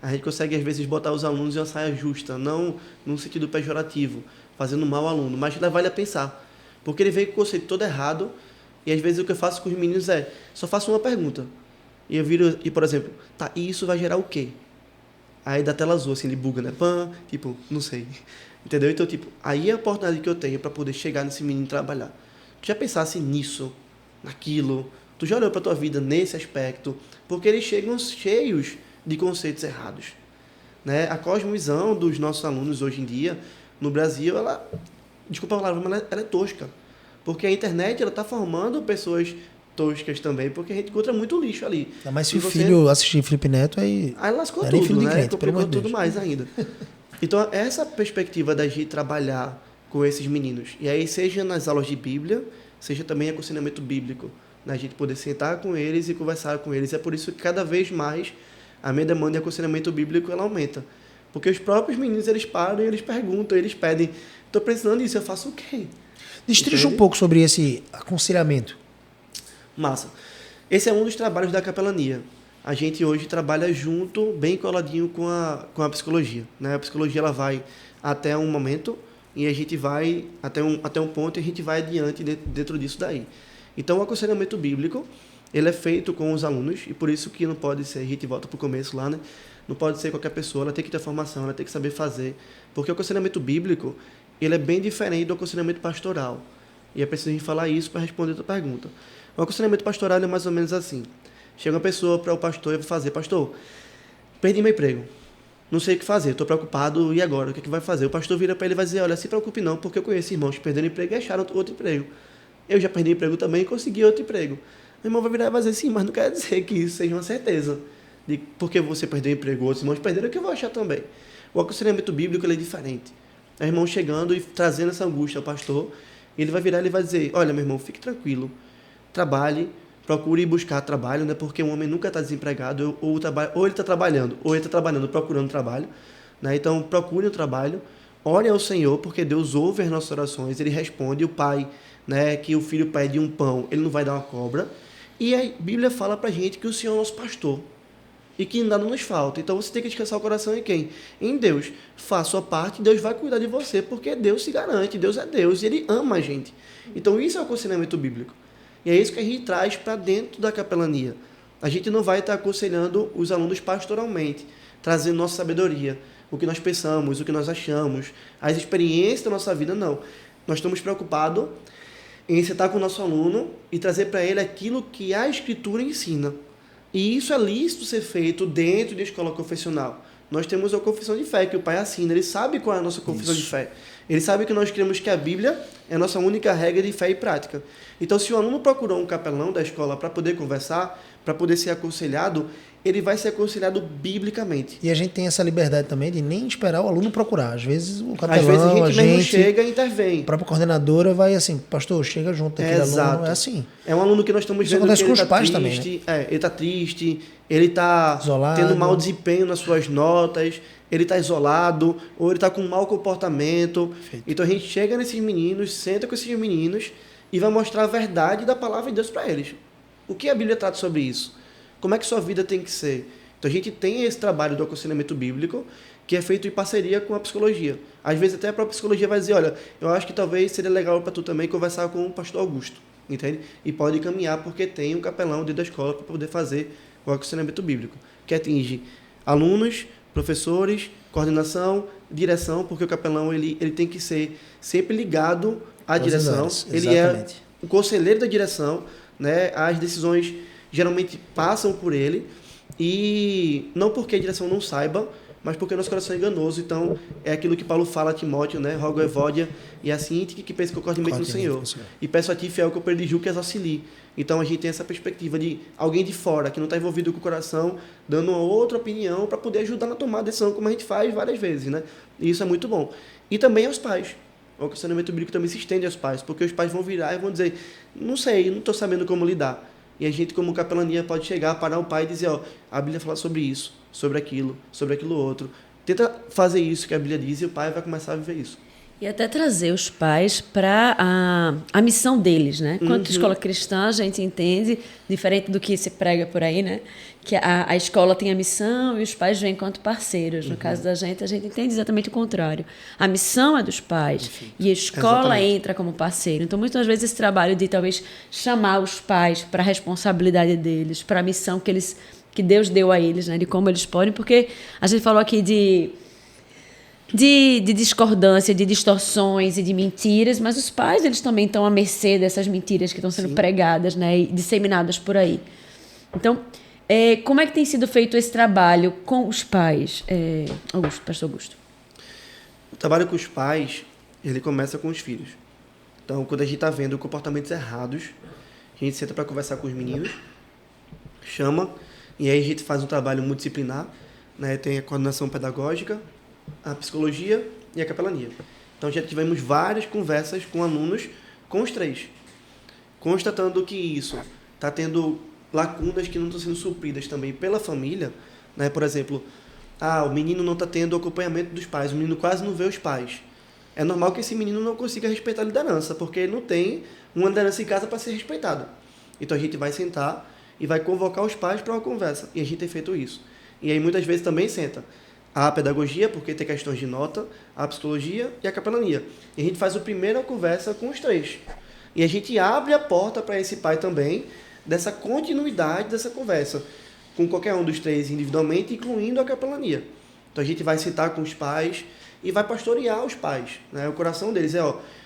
A gente consegue, às vezes, botar os alunos em uma saia justa, não num sentido pejorativo, fazendo mal ao aluno, mas levar ele a pensar. Porque ele veio com o conceito todo errado, e às vezes o que eu faço com os meninos só faço uma pergunta. E eu viro, por exemplo, tá, e isso vai gerar o quê? Aí da tela azul, assim, ele buga, né? Pã, tipo, não sei. Entendeu? Então, tipo, aí é a oportunidade que eu tenho para poder chegar nesse menino e trabalhar. Tu já pensasse nisso, naquilo? Tu já olhou para tua vida nesse aspecto? Porque eles chegam cheios de conceitos errados, né? A cosmovisão dos nossos alunos hoje em dia, no Brasil, ela, desculpa a palavra, mas ela é tosca. Porque a internet, ela está formando pessoas toscas também, porque a gente encontra muito lixo ali. Mas se o filho assistir Felipe Neto, aí lascou tudo, tudo, né? Crente, complicou tudo mais ainda. Então, essa perspectiva da gente trabalhar com esses meninos, e aí seja nas aulas de Bíblia, seja também aconselhamento bíblico, né? A gente poder sentar com eles e conversar com eles. É por isso que cada vez mais a minha demanda de aconselhamento bíblico ela aumenta. Porque os próprios meninos, eles param e eles perguntam, eles pedem, estou precisando disso, eu faço o quê? Destrincha um pouco sobre esse aconselhamento. Massa. Esse é um dos trabalhos da capelania. A gente hoje trabalha junto, bem coladinho com a psicologia, né? A psicologia ela vai até um momento e a gente vai até um ponto e a gente vai adiante dentro disso daí. Então, o aconselhamento bíblico, ele é feito com os alunos, e por isso que não pode ser, a gente volta para o começo lá, né? Não pode ser qualquer pessoa, ela tem que ter formação, ela tem que saber fazer. Porque o aconselhamento bíblico, ele é bem diferente do aconselhamento pastoral. E é preciso a gente falar isso para responder a tua pergunta. O aconselhamento pastoral é mais ou menos assim. Chega uma pessoa para o pastor e vai fazer, pastor, perdi meu emprego, não sei o que fazer, estou preocupado, e agora? O que é que vai fazer? O pastor vira para ele e vai dizer, olha, se preocupe não, porque eu conheço irmãos que perderam emprego e acharam outro emprego. Eu já perdi emprego também e consegui outro emprego. O irmão vai virar e vai dizer, sim, mas não quer dizer que isso seja uma certeza. De porque você perdeu emprego, outros irmãos perderam, que eu vou achar também. O aconselhamento bíblico ele é diferente. É o irmão chegando e trazendo essa angústia ao pastor, ele vai virar e ele vai dizer, olha, meu irmão, fique tranquilo, trabalhe, procure buscar trabalho, né? Porque um homem nunca está desempregado, ou ele está trabalhando, ou ele está trabalhando procurando trabalho, né? Então, procure o trabalho, ore ao Senhor, porque Deus ouve as nossas orações, ele responde. O pai, né, que o filho pede um pão, ele não vai dar uma cobra. E a Bíblia fala pra gente que o Senhor é nosso pastor e que nada nos falta. Então você tem que descansar o coração em quem? Em Deus. Faça a sua parte, Deus vai cuidar de você, porque Deus se garante, Deus é Deus e Ele ama a gente. Então isso é o aconselhamento bíblico. E é isso que a gente traz para dentro da capelania. A gente não vai estar aconselhando os alunos pastoralmente, trazendo nossa sabedoria, o que nós pensamos, o que nós achamos, as experiências da nossa vida, não. Nós estamos preocupados em sentar com o nosso aluno e trazer para ele aquilo que a Escritura ensina. E isso é lícito ser feito dentro da escola confessional. Nós temos a confissão de fé, que o pai assina, ele sabe qual é a nossa confissão de fé. Ele sabe que nós cremos que a Bíblia é a nossa única regra de fé e prática. Então, se o aluno procurou um capelão da escola para poder conversar, para poder ser aconselhado, ele vai ser aconselhado biblicamente. E a gente tem essa liberdade também de nem esperar o aluno procurar. Às vezes o capelão, às vezes a gente mesmo chega e intervém. A própria coordenadora vai assim, pastor, chega junto daquele aluno. É assim. É um aluno que nós estamos vendo acontece que com ele os pais triste, também, né? Ele está triste, ele está tendo mau desempenho nas suas notas, ele está isolado, ou ele está com um mau comportamento. Perfeito. Então a gente chega nesses meninos, senta com esses meninos e vai mostrar a verdade da palavra de Deus para eles. O que a Bíblia trata sobre isso? Como é que sua vida tem que ser? Então a gente tem esse trabalho do aconselhamento bíblico que é feito em parceria com a psicologia. Às vezes até a própria psicologia vai dizer, olha, eu acho que talvez seria legal para tu também conversar com o pastor Augusto, entende? E pode caminhar porque tem um capelão dentro da escola para poder fazer o aconselhamento bíblico, que atinge alunos, professores, coordenação, direção, porque o capelão ele tem que ser sempre ligado à direção. Ele é o conselheiro da direção, né? As decisões geralmente passam por ele, e não porque a direção não saiba, mas porque o nosso coração é enganoso. Então, é aquilo que Paulo fala a Timóteo, né? Rogo Evódia, e assim que pensa concordemente no Senhor. E peço a ti, fiel que eu predijo, que as auxilie. Então, a gente tem essa perspectiva de alguém de fora, que não está envolvido com o coração, dando uma outra opinião para poder ajudar na tomada de decisão, como a gente faz várias vezes, né? E isso é muito bom. E também aos pais. O aconselhamento bíblico também se estende aos pais, porque os pais vão virar e vão dizer, não sei, não estou sabendo como lidar. E a gente, como capelania, pode chegar, parar o pai e dizer, ó, a Bíblia fala sobre isso. sobre aquilo outro. Tenta fazer isso que a Bíblia diz e o pai vai começar a viver isso. E até trazer os pais para a missão deles, né? Quanto escola cristã, a gente entende, diferente do que se prega por aí, né? Que a escola tem a missão e os pais vêm enquanto parceiros. No caso da gente, a gente entende exatamente o contrário. A missão é dos pais e a escola entra como parceiro. Então, muitas vezes, esse trabalho de talvez chamar os pais para a responsabilidade deles, para a missão que Deus deu a eles, né? De como eles podem, porque a gente falou aqui de discordância, de distorções e de mentiras, mas os pais, eles também estão à mercê dessas mentiras que estão sendo pregadas, né, e disseminadas por aí. Então, como é que tem sido feito esse trabalho com os pais, Pastor Augusto? O trabalho com os pais, ele começa com os filhos. Então, quando a gente está vendo comportamentos errados, a gente senta para conversar com os meninos, chama, e aí a gente faz um trabalho multidisciplinar, né, tem a coordenação pedagógica, a psicologia e a capelania. Então, já tivemos várias conversas com alunos, com os 3, constatando que isso está tendo lacunas que não estão sendo supridas também pela família, né? Por exemplo, o menino não está tendo acompanhamento dos pais, o menino quase não vê os pais. É normal que esse menino não consiga respeitar a liderança, porque ele não tem uma liderança em casa para ser respeitada. Então, a gente vai sentar e vai convocar os pais para uma conversa. E a gente tem feito isso. E aí, muitas vezes, também senta a pedagogia, porque tem questões de nota, a psicologia e a capelania. E a gente faz a primeira conversa com os 3. E a gente abre a porta para esse pai também, dessa continuidade dessa conversa, com qualquer um dos 3 individualmente, incluindo a capelania. Então a gente vai sentar com os pais e vai pastorear os pais, né? O coração deles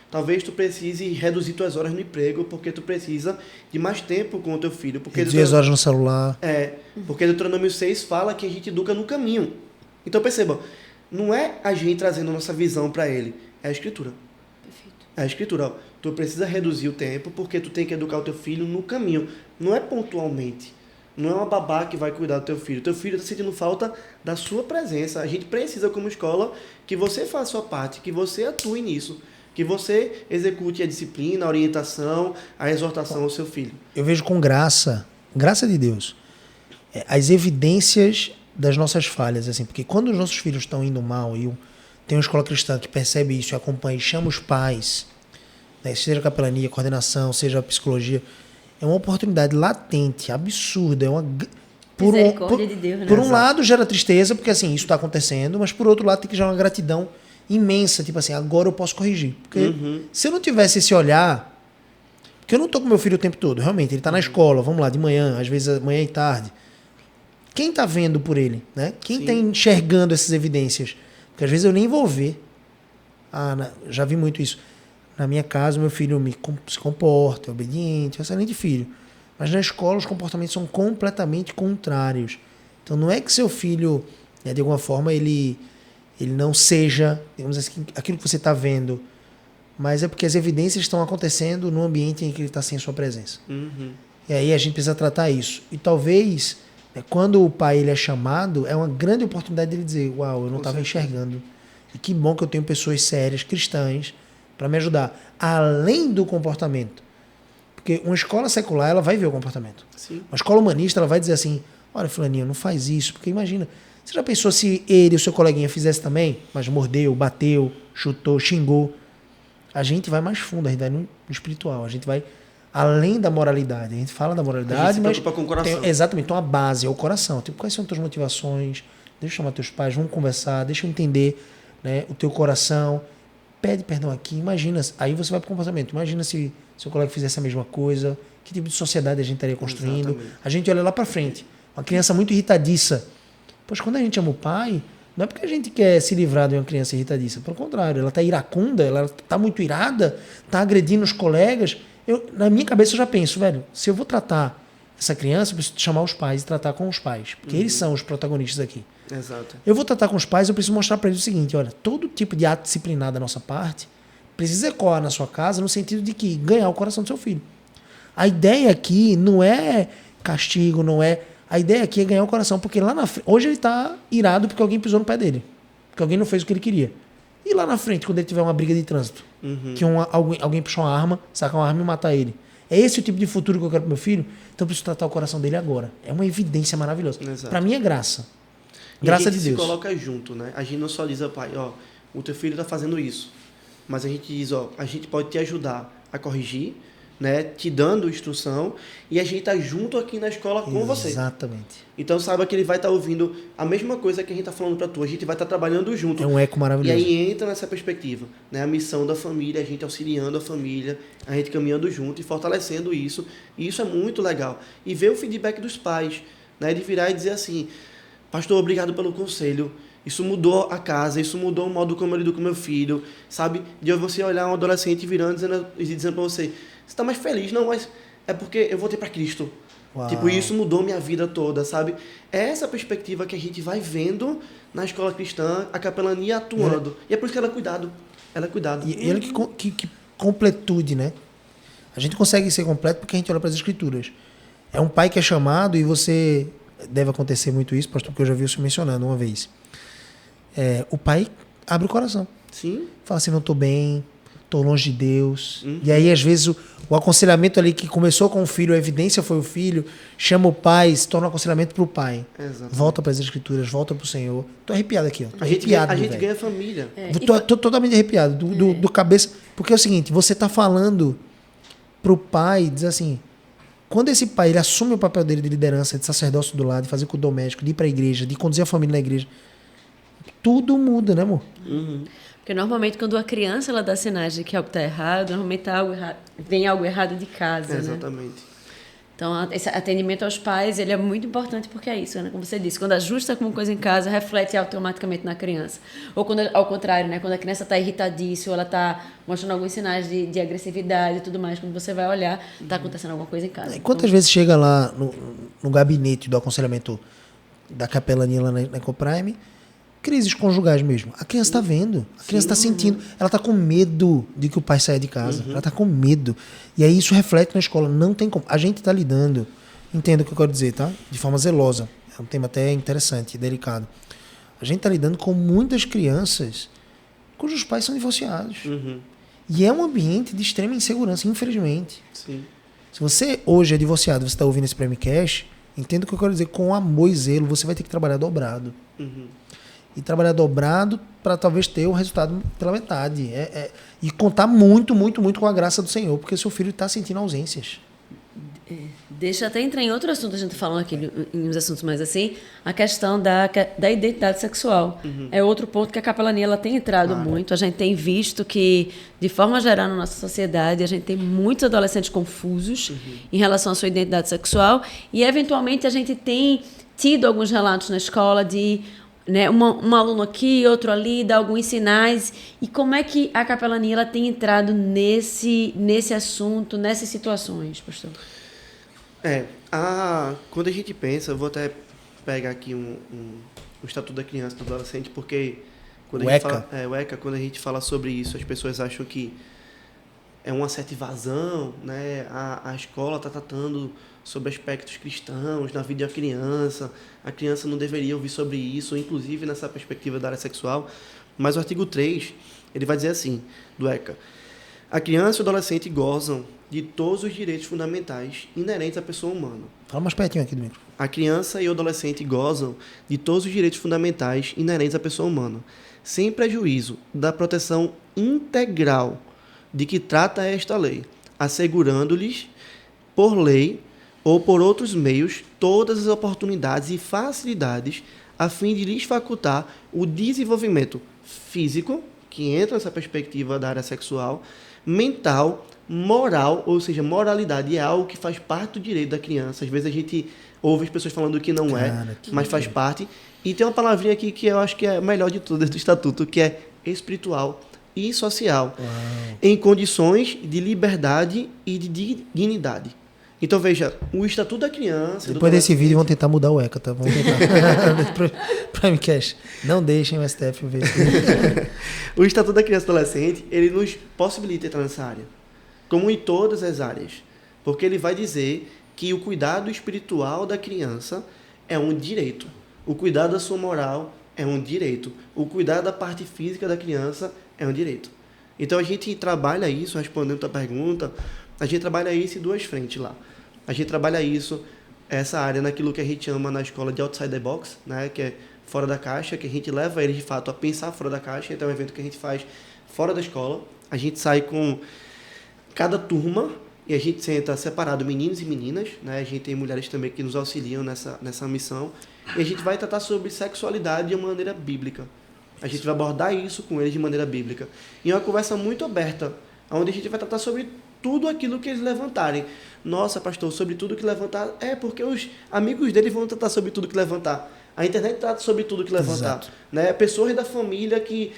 talvez tu precise reduzir tuas horas no emprego, porque tu precisa de mais tempo com o teu filho. Reduzir as horas no celular. Porque Deuteronômio 6 fala que a gente educa no caminho. Então, perceba, não é a gente trazendo a nossa visão para ele, é a Escritura. Perfeito. É a Escritura. Tu precisa reduzir o tempo porque tu tem que educar o teu filho no caminho. Não é pontualmente. Não é uma babá que vai cuidar do teu filho. Teu filho está sentindo falta da sua presença. A gente precisa, como escola, que você faça a sua parte, que você atue nisso, que você execute a disciplina, a orientação, a exortação ao seu filho. Eu vejo com graça de Deus, as evidências das nossas falhas, assim, porque quando os nossos filhos estão indo mal e tem uma escola cristã que percebe isso e acompanha e chama os pais, né, seja a capelania, a coordenação, seja a psicologia, é uma oportunidade latente, absurda, Misericórdia de Deus, né? Por um lado gera tristeza, porque assim, isso está acontecendo, mas por outro lado tem que gerar uma gratidão imensa, tipo assim, agora eu posso corrigir, porque se eu não tivesse esse olhar, porque eu não tô com meu filho o tempo todo, realmente, ele tá na escola, vamos lá, de manhã, às vezes manhã e tarde. Quem está vendo por ele? Né? Quem está enxergando essas evidências? Porque às vezes eu nem vou ver. Já vi muito isso. Na minha casa, meu filho se comporta, é obediente, é um excelente filho. Mas na escola, os comportamentos são completamente contrários. Então, não é que seu filho, né, de alguma forma, ele não seja, digamos assim, aquilo que você está vendo, mas é porque as evidências estão acontecendo no ambiente em que ele está sem sua presença. E aí a gente precisa tratar isso. E talvez, quando o pai ele é chamado, é uma grande oportunidade dele dizer, uau, eu não estava enxergando. E que bom que eu tenho pessoas sérias, cristãs, para me ajudar. Além do comportamento. Porque uma escola secular, ela vai ver o comportamento. Sim. Uma escola humanista, ela vai dizer assim, olha, fulaninho, não faz isso. Porque imagina, você já pensou se ele, o seu coleguinha, fizesse também? Mas mordeu, bateu, chutou, xingou. A gente vai mais fundo, a gente vai no espiritual. A gente vai além da moralidade. A gente fala da moralidade, mas com o coração. Exatamente, então a base é o coração. Tipo, quais são as tuas motivações? Deixa eu chamar teus pais, vamos conversar, deixa eu entender, né, o teu coração. Pede perdão aqui, imagina, aí você vai para o comportamento. Imagina se seu colega fizesse a mesma coisa, que tipo de sociedade a gente estaria construindo. Exatamente. A gente olha lá para frente. Uma criança muito irritadiça. Pois quando a gente ama o pai, não é porque a gente quer se livrar de uma criança irritadiça. Pelo contrário, ela está iracunda, ela está muito irada, está agredindo os colegas. Na minha cabeça eu já penso, velho, se eu vou tratar essa criança, eu preciso chamar os pais e tratar com os pais. Porque eles são os protagonistas aqui. Exato. Eu vou tratar com os pais, eu preciso mostrar para eles o seguinte, olha, todo tipo de ato disciplinar da nossa parte precisa ecoar na sua casa no sentido de que ganhar o coração do seu filho. A ideia aqui não é castigo, não é... A ideia aqui é ganhar o coração, porque lá na frente... Hoje ele está irado porque alguém pisou no pé dele. Porque alguém não fez o que ele queria. E lá na frente, quando ele tiver uma briga de trânsito, que alguém puxar uma arma, sacar uma arma e matar ele. É esse o tipo de futuro que eu quero pro meu filho? Então eu preciso tratar o coração dele agora. É uma evidência maravilhosa. Para mim é graça. Graças a gente Deus. se coloca junto, né? A gente não só diz, pai, ó, o teu filho está fazendo isso. Mas a gente diz, ó, a gente pode te ajudar a corrigir, né? Te dando instrução, e a gente tá junto aqui na escola com você. Exatamente. Então saiba que ele vai estar ouvindo a mesma coisa que a gente está falando para tu. A gente vai estar trabalhando junto. É um eco maravilhoso. E aí entra nessa perspectiva, né? A missão da família, a gente auxiliando a família, a gente caminhando junto e fortalecendo isso. E isso é muito legal. E ver o feedback dos pais, né? De virar e dizer assim, pastor, obrigado pelo conselho. Isso mudou a casa, isso mudou o modo como eu lido com meu filho, sabe? De você olhar um adolescente virando e dizendo para você, você está mais feliz? Não, mas é porque eu voltei para Cristo. Uau. Tipo, isso mudou minha vida toda, sabe? É essa perspectiva que a gente vai vendo na escola cristã, a capelania atuando. E é por isso que ela é cuidado. Ela é cuidado. E olha que completude, né? A gente consegue ser completo porque a gente olha para as Escrituras. É um pai que é chamado e você... Deve acontecer muito isso, pastor, porque eu já vi isso mencionando uma vez. O pai abre o coração. Sim. Fala assim, não estou bem, estou longe de Deus. E aí, às vezes, o aconselhamento ali que começou com o filho, a evidência foi o filho, chama o pai, se torna um aconselhamento para o pai. Exatamente. Volta para as Escrituras, volta para o Senhor. Estou arrepiado aqui. Ó. A gente ganha família. Estou totalmente arrepiado, do cabeça. Porque é o seguinte, você está falando para o pai, diz assim, quando esse pai ele assume o papel dele de liderança, de sacerdócio do lado, de fazer com o doméstico, de ir para a igreja, de conduzir a família na igreja, tudo muda, né, amor? Uhum. Porque normalmente quando a criança ela dá sinais de que algo está errado, normalmente tá vem algo errado de casa, né? Exatamente. Então, esse atendimento aos pais, ele é muito importante porque é isso, né? Como você disse, quando ajusta alguma coisa em casa, reflete automaticamente na criança. Ou quando, ao contrário, né? Quando a criança está irritadíssima, ou ela está mostrando alguns sinais de agressividade e tudo mais, quando você vai olhar, está acontecendo alguma coisa em casa. E quantas vezes chega lá no gabinete do aconselhamento da capelania lá na Ecoprime, crises conjugais mesmo. A criança está vendo, a criança está sentindo, ela está com medo de que o pai saia de casa, ela está com medo. E aí isso reflete na escola, não tem como. A gente está lidando, entenda o que eu quero dizer, tá? De forma zelosa. É um tema até interessante, delicado. A gente está lidando com muitas crianças cujos pais são divorciados. E é um ambiente de extrema insegurança, infelizmente. Sim. Se você hoje é divorciado, você está ouvindo esse Primecast, entenda o que eu quero dizer, com amor e zelo, você vai ter que trabalhar dobrado. E trabalhar dobrado para talvez ter o resultado pela metade. E contar muito, muito, muito com a graça do Senhor, porque seu filho está sentindo ausências. Deixa até entrar em outro assunto, a gente falando aqui em uns assuntos mais assim, a questão da identidade sexual. É outro ponto que a capelania ela tem entrado muito. A gente tem visto que, de forma geral, na nossa sociedade, a gente tem muitos adolescentes confusos em relação à sua identidade sexual e, eventualmente, a gente tem tido alguns relatos na escola de... Né, um aluno aqui, outro ali, dá alguns sinais. E como é que a capelania ela tem entrado nesse assunto, nessas situações, pastor? Quando a gente pensa, eu vou até pegar aqui o Estatuto da Criança e do Adolescente, porque quando a gente fala, o ECA, quando a gente fala sobre isso, as pessoas acham que é uma certa invasão, né? A escola está tratando sobre aspectos cristãos na vida da criança, a criança não deveria ouvir sobre isso, inclusive nessa perspectiva da área sexual, mas o artigo 3, ele vai dizer assim, do ECA, a criança e o adolescente gozam de todos os direitos fundamentais inerentes à pessoa humana. Fala mais pertinho aqui do micro. A criança e o adolescente gozam de todos os direitos fundamentais inerentes à pessoa humana, sem prejuízo da proteção integral de que trata esta lei, assegurando-lhes, por lei ou por outros meios, todas as oportunidades e facilidades a fim de lhes facultar o desenvolvimento físico, que entra nessa perspectiva da área sexual, mental, moral, ou seja, moralidade é algo que faz parte do direito da criança. Às vezes a gente ouve as pessoas falando que não mas faz parte. E tem uma palavrinha aqui que eu acho que é a melhor de todas do Estatuto, que é espiritual e social, em condições de liberdade e de dignidade. Então, veja, o Estatuto da Criança... Depois desse vídeo vão tentar mudar o ECA, tá? Vamos tentar. Primecast. Não deixem o STF ver isso. O Estatuto da Criança e do Adolescente, ele nos possibilita entrar nessa área, como em todas as áreas, porque ele vai dizer que o cuidado espiritual da criança é um direito, o cuidado da sua moral é um direito, o cuidado da parte física da criança é um direito. Então, a gente trabalha isso, respondendo a tua pergunta, a gente trabalha isso em duas frentes lá. A gente trabalha essa área naquilo que a gente chama na escola de outside the box, né, que é Fora da Caixa, que a gente leva eles, de fato, a pensar fora da caixa. Então é um evento que a gente faz fora da escola. A gente sai com cada turma e a gente senta separado meninos e meninas, né? A gente tem mulheres também que nos auxiliam nessa missão. E a gente vai tratar sobre sexualidade de uma maneira bíblica. A gente vai abordar isso com eles de maneira bíblica. E é uma conversa muito aberta, onde a gente vai tratar sobre tudo aquilo que eles levantarem. Nossa, pastor, sobre tudo que levantar... porque os amigos deles vão tratar sobre tudo que levantar. A internet trata sobre tudo que levantar. Exato. Né? Pessoas da família que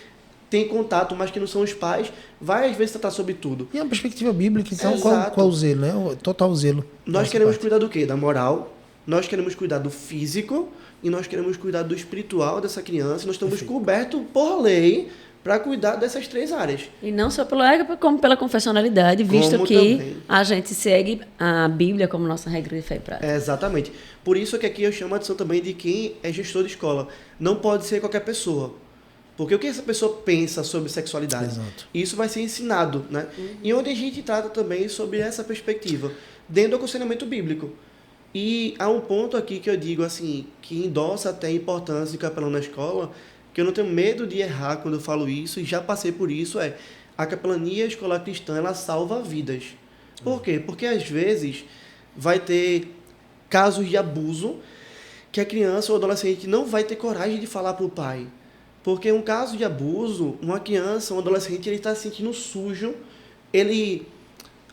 têm contato, mas que não são os pais, vai às vezes tratar sobre tudo. E é uma perspectiva bíblica, então Exato. qual o zelo, né? O total zelo. Nós queremos cuidar do quê? Da moral, nós queremos cuidar do físico e nós queremos cuidar do espiritual dessa criança. Nós estamos cobertos por lei para cuidar dessas 3 áreas. E não só pelo ego, como pela confessionalidade, visto Como que também. a gente segue a Bíblia como nossa regra de fé e prática. Exatamente. Por isso que aqui eu chamo a atenção também de quem é gestor de escola. Não pode ser qualquer pessoa. Porque o que essa pessoa pensa sobre sexualidade? Exato. Isso vai ser ensinado, né? E onde a gente trata também sobre essa perspectiva, dentro do aconselhamento bíblico. E há um ponto aqui que eu digo assim, que endossa até a importância de capelão na escola, que eu não tenho medo de errar quando eu falo isso, e já passei por isso, a capelania escolar cristã, ela salva vidas. Por quê? Porque às vezes vai ter casos de abuso que a criança ou adolescente não vai ter coragem de falar para o pai. Porque um caso de abuso, uma criança, um adolescente, ele está se sentindo sujo, ele...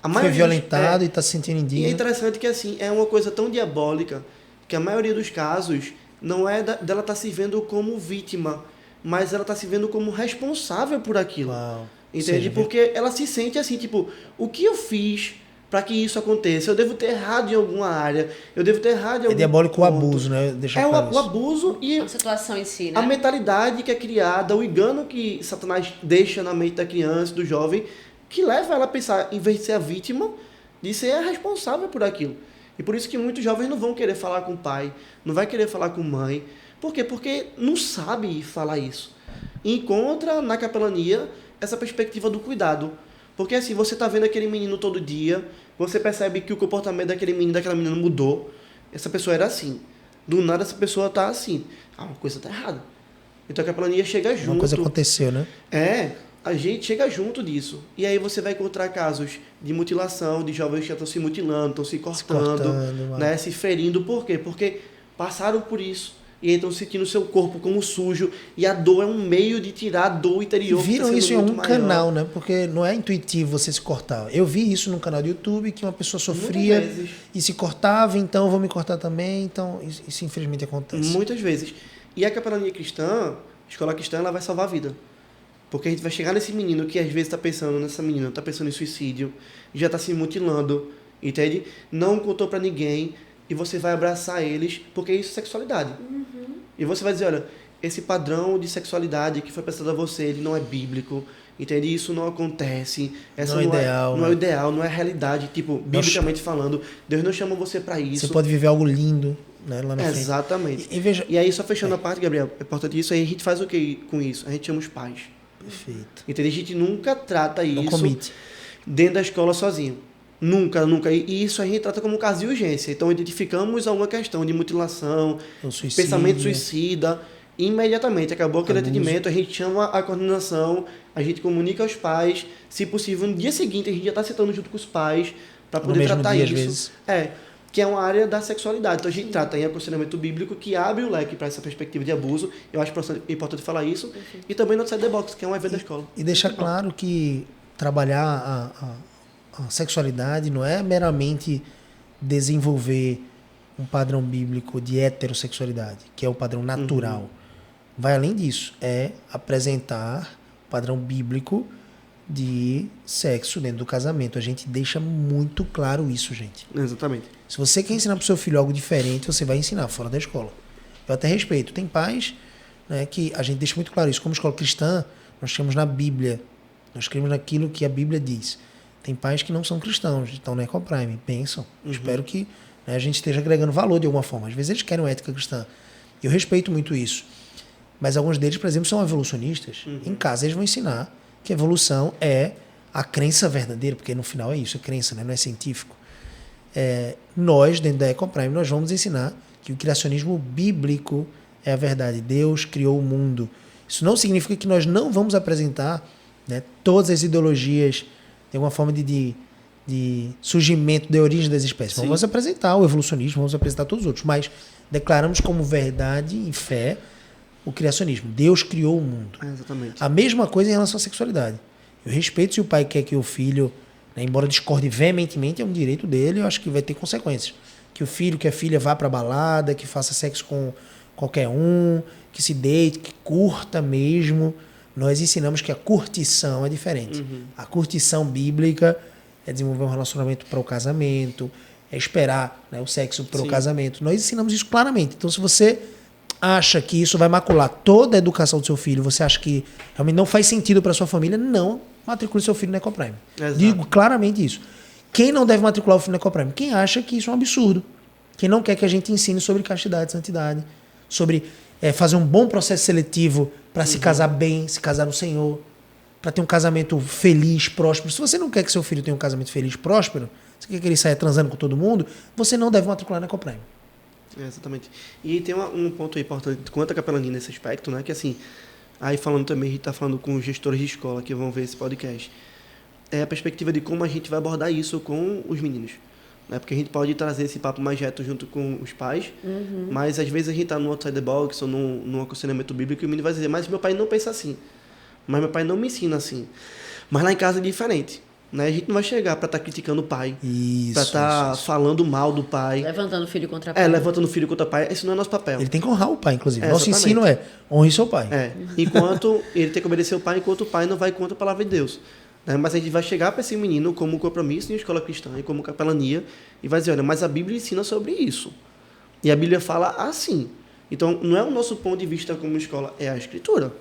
Foi violentado e está se sentindo E é indigno. interessante que assim, é uma coisa tão diabólica que a maioria dos casos não é dela estar se vendo como vítima, mas ela está se vendo como responsável por aquilo. Uau. Entende? Ou seja, Porque ela se sente assim, tipo, o que eu fiz para que isso aconteça? Eu devo ter errado em alguma área, eu devo ter errado em algum É diabólico o ponto. abuso, né? Deixa É claro o isso. abuso e A situação em si, né? a mentalidade que é criada, o engano que Satanás deixa na mente da criança, do jovem, que leva ela a pensar, em vez de ser a vítima, de ser a responsável por aquilo. E por isso que muitos jovens não vão querer falar com o pai, não vai querer falar com mãe. Por quê? Porque não sabe falar isso. E encontra na capelania essa perspectiva do cuidado. Porque assim, você está vendo aquele menino todo dia, você percebe que o comportamento daquele menino, daquela menina mudou. Essa pessoa era assim. Do nada essa pessoa está assim. Uma coisa está errada. Então a capelania chega junto. Uma coisa aconteceu, né? A gente chega junto disso. E aí você vai encontrar casos de mutilação, de jovens que já estão se mutilando, estão se cortando, né, se ferindo. Por quê? Porque passaram por isso. E estão sentindo o seu corpo como sujo. E a dor é um meio de tirar a dor E interior. viram que tá isso em sendo algum muito maior. canal, né? Porque não é intuitivo você se cortar. Eu vi isso num canal do YouTube, que uma pessoa sofria Muitas vezes. e se cortava, então eu vou me cortar também. Então isso infelizmente acontece. Muitas vezes. E a capelania cristã, a escola cristã, ela vai salvar a vida. Porque a gente vai chegar nesse menino que às vezes está pensando, nessa menina, está pensando em suicídio, já está se mutilando, entende? Não contou para ninguém, e você vai abraçar eles, porque isso é sexualidade. E você vai dizer, olha, esse padrão de sexualidade que foi pensado a você, ele não é bíblico, entende? Isso não acontece. Essa Não é ideal, não é né? o ideal, não é a realidade, tipo, biblicamente falando. Deus não chama você para isso. Você pode viver algo lindo, né, lá na frente. Exatamente. E veja... E aí, só fechando a parte, Gabriel, é importante isso, aí a gente faz o que com isso? A gente chama os pais. Perfeito. Entende? A gente nunca trata Não isso comite. dentro da escola sozinho. Nunca, nunca. E isso a gente trata como um caso de urgência. Então, identificamos alguma questão de mutilação, O suicídio. pensamento suicida, imediatamente. Acabou aquele Abuso. atendimento, a gente chama a coordenação, a gente comunica aos pais. Se possível, no dia seguinte, a gente já está sentando junto com os pais para No poder mesmo tratar dia, às isso. vezes. Que é uma área da sexualidade. Então, a gente trata em aconselhamento bíblico que abre o leque para essa perspectiva de abuso. Eu acho importante falar isso. E também no Outside the Box, que é um evento da escola. E deixar claro que trabalhar a sexualidade não é meramente desenvolver um padrão bíblico de heterossexualidade, que é o padrão natural. Vai além disso, é apresentar o padrão bíblico de sexo dentro do casamento. A gente deixa muito claro isso, gente. Exatamente. Se você quer ensinar para o seu filho algo diferente, você vai ensinar fora da escola. Eu até respeito. Tem pais, né, que a gente deixa muito claro isso. Como escola cristã, nós cremos na Bíblia. Nós cremos naquilo que a Bíblia diz. Tem pais que não são cristãos, estão na Ecoprime, pensam. Espero que, né, a gente esteja agregando valor de alguma forma. Às vezes eles querem uma ética cristã. Eu respeito muito isso. Mas alguns deles, por exemplo, são evolucionistas. Em casa eles vão ensinar que a evolução é a crença verdadeira, porque no final é isso, é crença, né? Não é científico. Nós, dentro da Ecoprime, nós vamos ensinar que o criacionismo bíblico é a verdade. Deus criou o mundo. Isso não significa que nós não vamos apresentar, né, todas as ideologias, de alguma forma de surgimento, de origem das espécies. Sim. Vamos apresentar o evolucionismo, vamos apresentar todos os outros, mas declaramos como verdade e fé o criacionismo. Deus criou o mundo. Exatamente. A mesma coisa em relação à sexualidade. Eu respeito se o pai quer que o filho, né, embora discorde veementemente, é um direito dele, eu acho que vai ter consequências. Que o filho, que a filha vá pra balada, que faça sexo com qualquer um, que se deite, que curta mesmo. Nós ensinamos que a curtição é diferente. A curtição bíblica é desenvolver um relacionamento para o casamento, é esperar, né, o sexo para o casamento. Nós ensinamos isso claramente. Então, se você acha que isso vai macular toda a educação do seu filho, você acha que realmente não faz sentido para sua família, não matricule seu filho no Ecoprime. Exato. Digo claramente isso. Quem não deve matricular o filho no Ecoprime? Quem acha que isso é um absurdo. Quem não quer que a gente ensine sobre castidade, santidade, sobre fazer um bom processo seletivo para se casar bem, se casar no Senhor, para ter um casamento feliz, próspero. Se você não quer que seu filho tenha um casamento feliz, próspero, você quer que ele saia transando com todo mundo, você não deve matricular na Ecoprime. Exatamente. E tem um ponto importante quanto à capelania nesse aspecto, né? Que assim, aí falando também, a gente está falando com os gestores de escola que vão ver esse podcast. É a perspectiva de como a gente vai abordar isso com os meninos. Né? Porque a gente pode trazer esse papo mais reto junto com os pais, mas às vezes a gente está no outside the box ou num aconselhamento bíblico e o menino vai dizer, mas meu pai não pensa assim. Mas meu pai não me ensina assim. Mas lá em casa é diferente. Né? A gente não vai chegar para estar criticando o pai, para estar falando mal do pai. Levantando o filho contra o pai. Levantando o filho contra o pai. Esse não é nosso papel. Ele tem que honrar o pai, inclusive. Nosso Exatamente. ensino é honre seu pai. Enquanto ele tem que obedecer o pai, enquanto o pai não vai contra a palavra de Deus. Né? Mas a gente vai chegar para esse menino como compromisso em escola cristã e como capelania e vai dizer, olha, mas a Bíblia ensina sobre isso. E a Bíblia fala assim. Então, não é o nosso ponto de vista como escola, é a Escritura.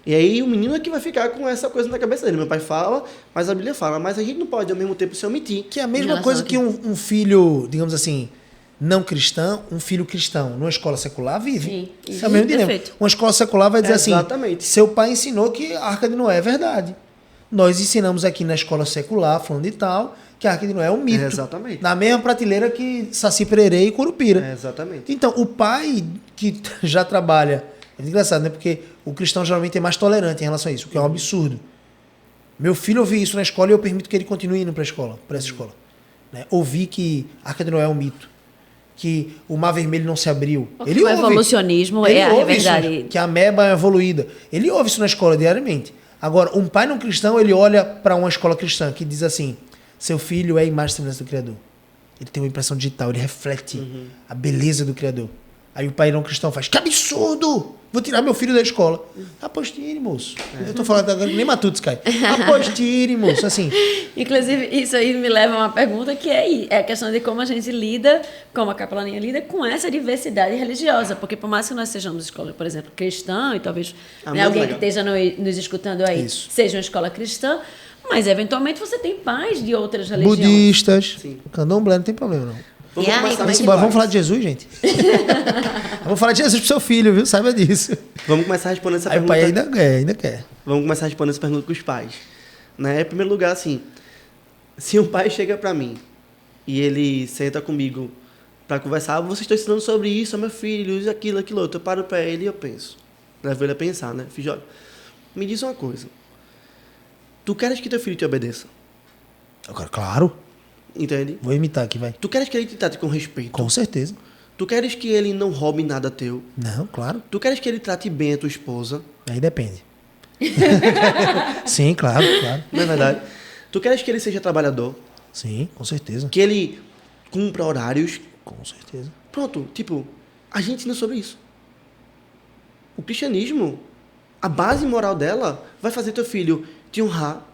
E aí o menino é que vai ficar com essa coisa na cabeça dele. Meu pai fala, mas a Bíblia fala. Mas a gente não pode, ao mesmo tempo, se omitir. Que é a mesma coisa que um filho, digamos assim, não cristão, um filho cristão numa escola secular vive. Sim, É o mesmo dilema. perfeito. Uma escola secular vai dizer Exatamente. assim, seu pai ensinou que a Arca de Noé é verdade. Nós ensinamos aqui na escola secular, falando de tal, que a Arca de Noé é um mito. Exatamente. Na mesma prateleira que Saci Pererê e Curupira. Exatamente. Então, o pai que já trabalha... É engraçado, né? Porque o cristão geralmente é mais tolerante em relação a isso, o que é um absurdo. Meu filho ouviu isso na escola e eu permito que ele continue indo para essa escola. Né? Ouvi que a Arca de Noé é um mito, que o Mar Vermelho não se abriu. Ele o ouve. evolucionismo Ele é a ouve isso, verdade. que a ameba é evoluída. Ele ouve isso na escola diariamente. Agora, um pai não cristão, ele olha para uma escola cristã que diz assim, seu filho é a imagem e semelhança do Criador. Ele tem uma impressão digital, ele reflete a beleza do Criador. Aí o pai não cristão faz, que absurdo! Vou tirar meu filho da escola. Após tire, moço. Eu tô falando agora, nem Matutos cai. Após tire, moço. Assim. Inclusive, isso aí me leva a uma pergunta que é a questão de como a gente lida, como a capelania lida com essa diversidade religiosa. Porque por mais que nós sejamos escola, por exemplo, cristã, e talvez né, alguém que esteja nos escutando aí seja uma escola cristã, mas eventualmente você tem pais de outras religiões. Budistas. Sim. Candomblé, não tem problema não. Vamos começar como é que Vamos falar de Jesus, gente? Vamos falar de Jesus pro seu filho, viu? Saiba disso. Vamos começar respondendo essa Aí o pergunta. pai ainda quer. Vamos começar respondendo essa pergunta com os pais. Né? Em primeiro lugar, assim, se um pai chega para mim e ele senta comigo para conversar, vocês estão ensinando sobre isso, meu filho, isso, aquilo, outro. Eu paro para ele e eu penso. Levo ele a pensar, né? Filho, olha, me diz uma coisa. Tu queres que teu filho te obedeça? Agora, claro. Entende? Vou imitar aqui, vai. Tu queres que ele te trate com respeito? Com certeza. Tu queres que ele não roube nada teu? Não, claro. Tu queres que ele trate bem a tua esposa? Aí depende. Sim, claro. Não é verdade? Tu queres que ele seja trabalhador? Sim, com certeza. Que ele cumpra horários? Com certeza. Pronto, tipo, a gente ensina sobre isso. O cristianismo, a base moral dela vai fazer teu filho te honrar,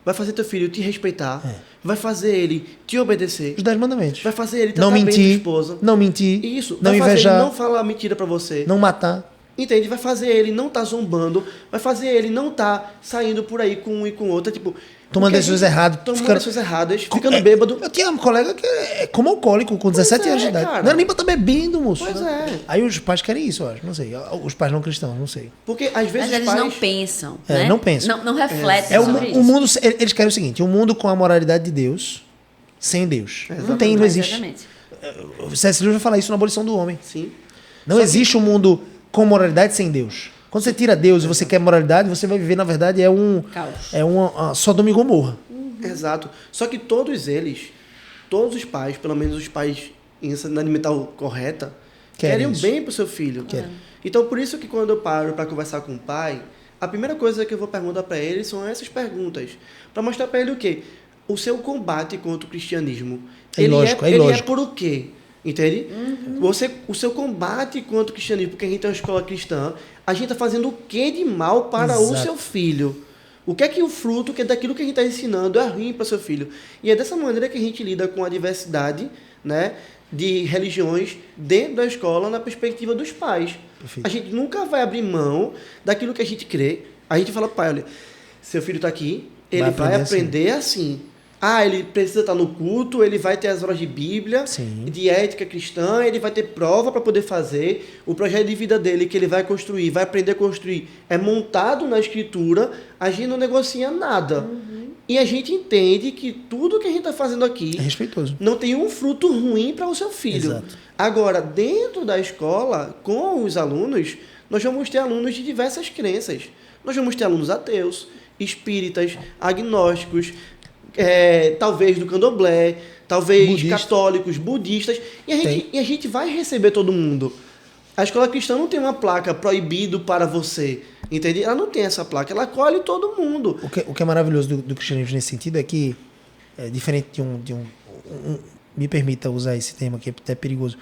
vai fazer teu filho te respeitar, vai fazer ele te obedecer, Os 10 mandamentos. vai fazer ele tratar Não bem tua mentir. esposa. Não mentir. Isso, Não vai fazer invejar. ele não falar mentira pra você. Não matar. Entende? Vai fazer ele não tá zombando, vai fazer ele não tá saindo por aí com um e com outro, tipo... Tomando porque a decisões gente- erradas, Tomando ficando- decisões erradas, ficando bêbado. Eu tinha um colega que é como alcoólico, com 17 anos de idade. cara. Não era nem pra estar bebendo, moço. Pois é. Aí os pais querem isso, eu acho. Não sei. Os pais não cristãos, não sei. Porque às vezes Mas os eles pais... não pensam. É, né? não pensam. Não refletem É sobre o isso. mundo. Eles querem o seguinte: um mundo com a moralidade de Deus, sem Deus. Não existe. Exatamente. O C.S. Lewis vai falar isso na Abolição do Homem. Sim. Não existe um mundo com moralidade sem Deus. Quando você tira Deus e você quer moralidade, você vai viver, na verdade, Caos. uma Sodoma e Gomorra. Exato. Só que todos os pais, pelo menos os pais em sanidade mental correta, querem o bem pro seu filho. Então, por isso que quando eu paro para conversar com o pai, a primeira coisa que eu vou perguntar para ele são essas perguntas. Para mostrar para ele o quê? O seu combate contra o cristianismo. Ele é por o quê? Entende? O seu combate contra o cristianismo, porque a gente tem uma escola cristã, a gente está fazendo o que de mal para o seu filho? O que é que o fruto que é daquilo que a gente está ensinando é ruim para o seu filho? E é dessa maneira que a gente lida com a diversidade, né, de religiões dentro da escola na perspectiva dos pais. Perfeito. A gente nunca vai abrir mão daquilo que a gente crê. A gente fala, pai, olha, seu filho está aqui, ele vai aprender assim. Ah, ele precisa estar no culto, ele vai ter as horas de Bíblia, de ética cristã, ele vai ter prova para poder fazer. O projeto de vida dele que ele vai construir, vai aprender a construir, é montado na Escritura, a gente não negocia nada. E a gente entende que tudo que a gente está fazendo aqui é respeitoso. Não tem um fruto ruim para o seu filho. Exato. Agora, dentro da escola, com os alunos, nós vamos ter alunos de diversas crenças. Nós vamos ter alunos ateus, espíritas, agnósticos, talvez do candomblé, talvez católicos, budistas, e a gente vai receber todo mundo. A escola cristã não tem uma placa proibido para você, entende? Ela não tem essa placa, ela acolhe todo mundo. O que é maravilhoso do cristianismo nesse sentido é que, diferente de um me permita usar esse termo aqui, é até perigoso,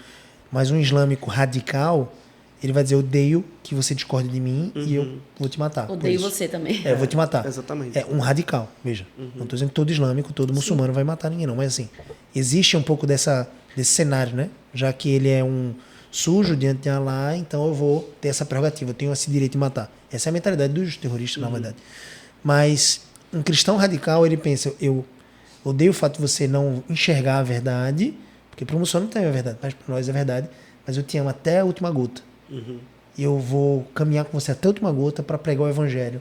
mas um islâmico radical, ele vai dizer, eu odeio que você discorde de mim e eu vou te matar. Odeio você também. Eu vou te matar. Exatamente. É um radical, veja. Não estou dizendo que todo islâmico, todo muçulmano vai matar ninguém, não. Mas assim, existe um pouco desse cenário, né? Já que ele é um sujo diante de Allah, então eu vou ter essa prerrogativa, eu tenho esse direito de matar. Essa é a mentalidade dos terroristas, na verdade. Mas um cristão radical, ele pensa, eu odeio o fato de você não enxergar a verdade, porque para o muçulmano não tem a verdade, mas para nós é verdade, mas eu te amo até a última gota. E eu vou caminhar com você até a última gota para pregar o evangelho.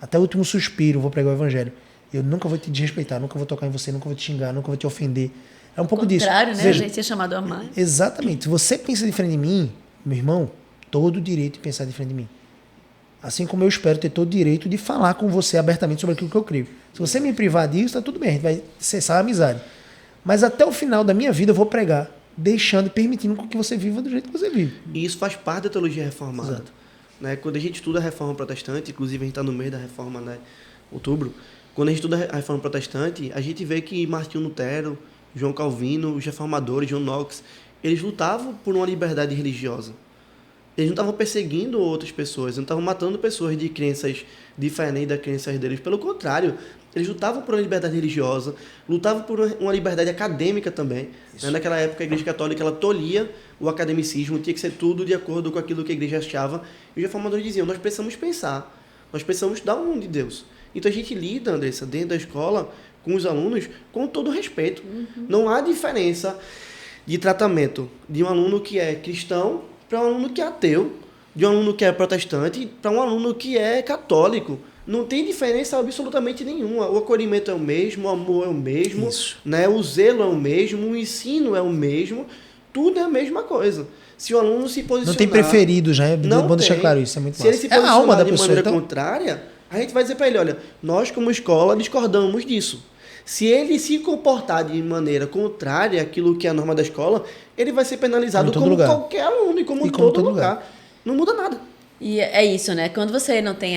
Até o último suspiro eu vou pregar o evangelho. Eu nunca vou te desrespeitar, nunca vou tocar em você, nunca vou te xingar, nunca vou te ofender. É um pouco disso. Ao contrário, né? Veja, a gente é chamado a amar. Exatamente. Se você pensa diferente de mim, meu irmão, todo o direito de pensar diferente de mim. Assim como eu espero ter todo o direito de falar com você abertamente sobre aquilo que eu creio. Se você me privar disso, tá tudo bem, a gente vai cessar a amizade. Mas até o final da minha vida eu vou pregar, deixando e permitindo que você viva do jeito que você vive. E isso faz parte da teologia reformada. Exato. Né? Quando a gente estuda a reforma protestante, inclusive a gente está no meio da reforma, né? Outubro, quando a gente estuda a reforma protestante, a gente vê que Martinho Lutero, João Calvino, os reformadores, John Knox, eles lutavam por uma liberdade religiosa. Eles não estavam perseguindo outras pessoas, não estavam matando pessoas de crenças diferentes das crenças deles. Pelo contrário, eles lutavam por uma liberdade religiosa, lutavam por uma liberdade acadêmica também. Né? Naquela época, a Igreja Católica ela tolhia o academicismo, tinha que ser tudo de acordo com aquilo que a Igreja achava. E os reformadores diziam, nós precisamos pensar, nós precisamos dar um de Deus. Então a gente lida, Andressa, dentro da escola, com os alunos, com todo respeito. Não há diferença de tratamento de um aluno que é cristão para um aluno que é ateu, de um aluno que é protestante para um aluno que é católico. Não tem diferença absolutamente nenhuma. O acolhimento é o mesmo, o amor é o mesmo, né? O zelo é o mesmo, o ensino é o mesmo, tudo é a mesma coisa. Se o aluno se posicionar... Não tem preferidos, né? Bom deixar claro isso, é muito massa. Se ele se posicionar de maneira contrária, a gente vai dizer para ele, olha, nós como escola discordamos disso. Se ele se comportar de maneira contrária àquilo que é a norma da escola, ele vai ser penalizado como qualquer aluno e como todo lugar. Não muda nada. E é isso, né? Quando você não tem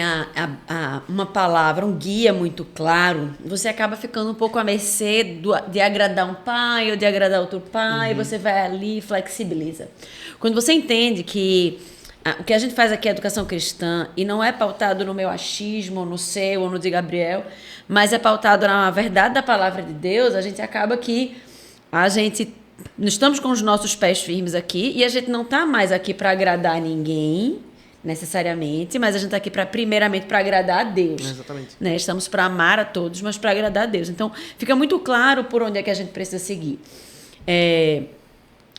uma palavra, um guia muito claro, você acaba ficando um pouco à mercê de agradar um pai ou de agradar outro pai, você vai ali e flexibiliza. Quando você entende que o que a gente faz aqui é educação cristã e não é pautado no meu achismo, ou no seu, ou no de Gabriel, mas é pautado na verdade da palavra de Deus, a gente acaba que nós estamos com os nossos pés firmes aqui e a gente não está mais aqui para agradar ninguém, necessariamente, mas a gente está aqui primeiramente para agradar a Deus. Exatamente. Né? Estamos para amar a todos, mas para agradar a Deus. Então, fica muito claro por onde é que a gente precisa seguir.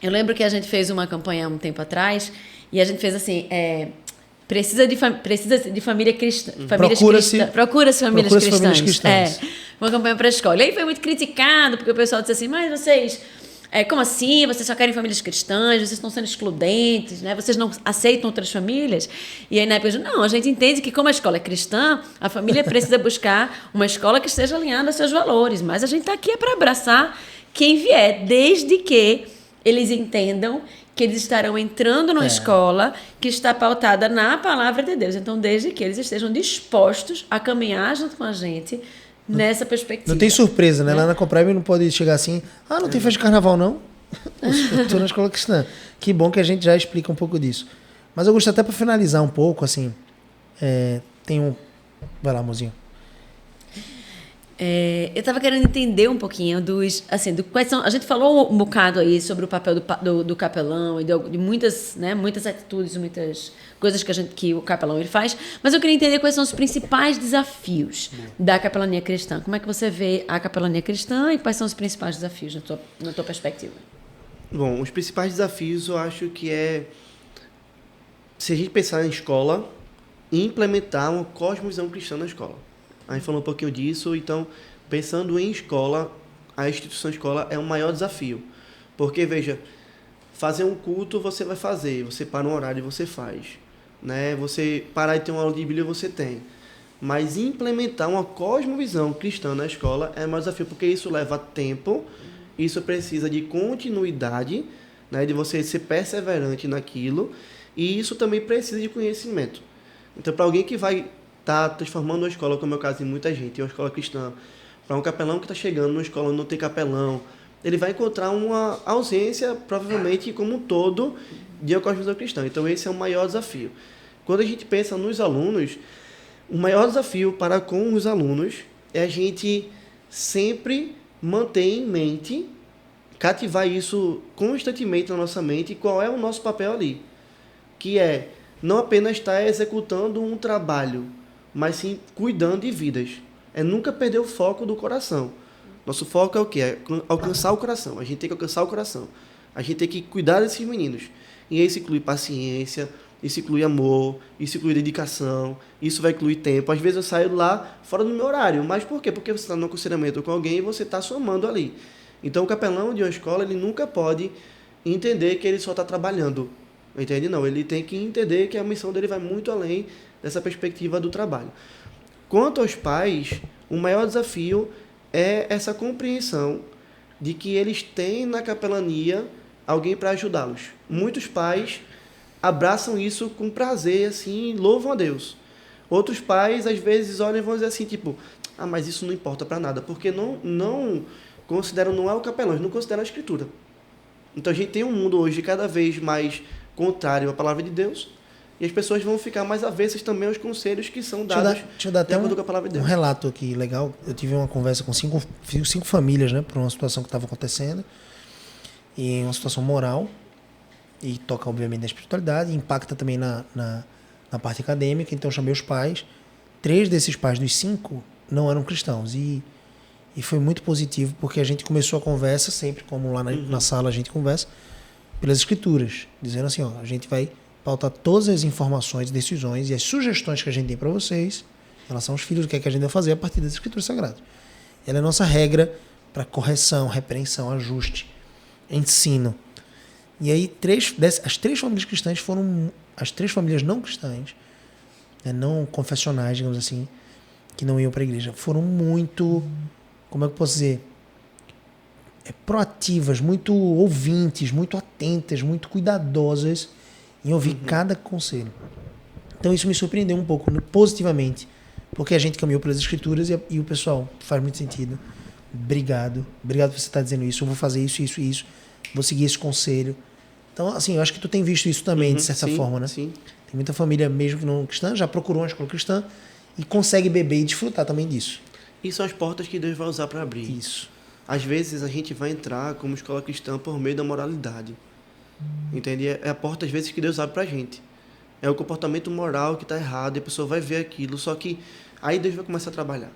Eu lembro que a gente fez uma campanha há um tempo atrás e a gente fez assim, precisa de família cristã, procura-se famílias cristãs. Uma campanha para a escola. E aí foi muito criticado, porque o pessoal disse assim, mas vocês como assim? Vocês só querem famílias cristãs, vocês estão sendo excludentes, né? Vocês não aceitam outras famílias? E aí na época, não, a gente entende que como a escola é cristã, a família precisa buscar uma escola que esteja alinhada aos seus valores, mas a gente está aqui para abraçar quem vier, desde que eles entendam que eles estarão entrando numa escola que está pautada na palavra de Deus. Então, desde que eles estejam dispostos a caminhar junto com a gente nessa perspectiva. Não tem surpresa, né? Lá na Coprime não pode chegar assim, não tem festa de carnaval, não? Eu tô na escola cristã. Que bom que a gente já explica um pouco disso. Mas eu gosto até para finalizar um pouco, assim, tem um... Vai lá, mozinho. Eu estava querendo entender um pouquinho quais são. A gente falou um bocado aí sobre o papel do capelão e de muitas, né, muitas atitudes, muitas coisas que o capelão ele faz, mas eu queria entender quais são os principais desafios da capelania cristã. Como é que você vê a capelania cristã e quais são os principais desafios na tua perspectiva? Bom, os principais desafios eu acho que se a gente pensar em escola, implementar uma cosmovisão cristã na escola. A gente falou um pouquinho disso, então, pensando em escola, a instituição escola é o maior desafio. Porque, veja, fazer um culto você vai fazer, você para um horário e você faz. Né? Você parar de ter uma aula de Bíblia, você tem. Mas implementar uma cosmovisão cristã na escola é o maior desafio, porque isso leva tempo, isso precisa de continuidade, né? De você ser perseverante naquilo, e isso também precisa de conhecimento. Então, para alguém que vai está transformando uma escola, como é o caso de muita gente, uma escola cristã, para um capelão que está chegando numa escola onde não tem capelão, ele vai encontrar uma ausência, provavelmente, como um todo, de uma cosmovisão cristã. Então, esse é o maior desafio. Quando a gente pensa nos alunos, o maior desafio para com os alunos é a gente sempre manter em mente, cativar isso constantemente na nossa mente, qual é o nosso papel ali, que é não apenas estar executando um trabalho, mas sim cuidando de vidas. É nunca perder o foco do coração. Nosso foco é o quê? É alcançar o coração. A gente tem que alcançar o coração. A gente tem que cuidar desses meninos. E isso inclui paciência, isso inclui amor, isso inclui dedicação, isso vai incluir tempo. Às vezes eu saio lá fora do meu horário. Mas por quê? Porque você está no aconselhamento com alguém e você está somando ali. Então o capelão de uma escola, ele nunca pode entender que ele só está trabalhando. Entende? Não, ele tem que entender que a missão dele vai muito além dessa perspectiva do trabalho. Quanto aos pais, o maior desafio é essa compreensão de que eles têm na capelania alguém para ajudá-los. Muitos pais abraçam isso com prazer, assim, louvam a Deus. Outros pais, às vezes, olham e vão dizer assim, tipo, mas isso não importa para nada, porque não consideram, não é o capelão, eles não consideram a Escritura. Então a gente tem um mundo hoje cada vez mais contrário à palavra de Deus, e as pessoas vão ficar mais avessas também aos conselhos que são dados deixa eu dar até com a palavra de Deus. Um relato aqui legal. Eu tive uma conversa com cinco famílias, né, por uma situação que estava acontecendo, e uma situação moral, e toca obviamente na espiritualidade, impacta também na parte acadêmica. Então eu chamei os pais. 3 desses pais dos 5 não eram cristãos, e foi muito positivo, porque a gente começou a conversa sempre, como lá na sala a gente conversa, pelas escrituras, dizendo assim, a gente vai pautar todas as informações, decisões e as sugestões que a gente tem para vocês em relação aos filhos, o que é que a gente vai fazer a partir das escrituras sagradas. Ela é a nossa regra para correção, repreensão, ajuste, ensino. E aí as 3 famílias cristãs foram as 3 famílias não cristãs, né, não confessionais, digamos assim, que não iam para a igreja, foram muito, como é que eu posso dizer, proativas, muito ouvintes, muito atentas, muito cuidadosas em ouvir cada conselho. Então isso me surpreendeu um pouco positivamente, porque a gente caminhou pelas escrituras e o pessoal, faz muito sentido. Obrigado por você estar dizendo isso, eu vou fazer isso, isso e isso, vou seguir esse conselho. Então, assim, eu acho que tu tem visto isso também, de certa forma, né? Sim. Tem muita família mesmo que não cristã, já procurou uma escola cristã e consegue beber e desfrutar também disso. E são as portas que Deus vai usar para abrir. Isso. Às vezes a gente vai entrar como escola cristã por meio da moralidade. Entende? É a porta, às vezes, que Deus abre pra gente. É o comportamento moral que está errado, e a pessoa vai ver aquilo, só que aí Deus vai começar a trabalhar.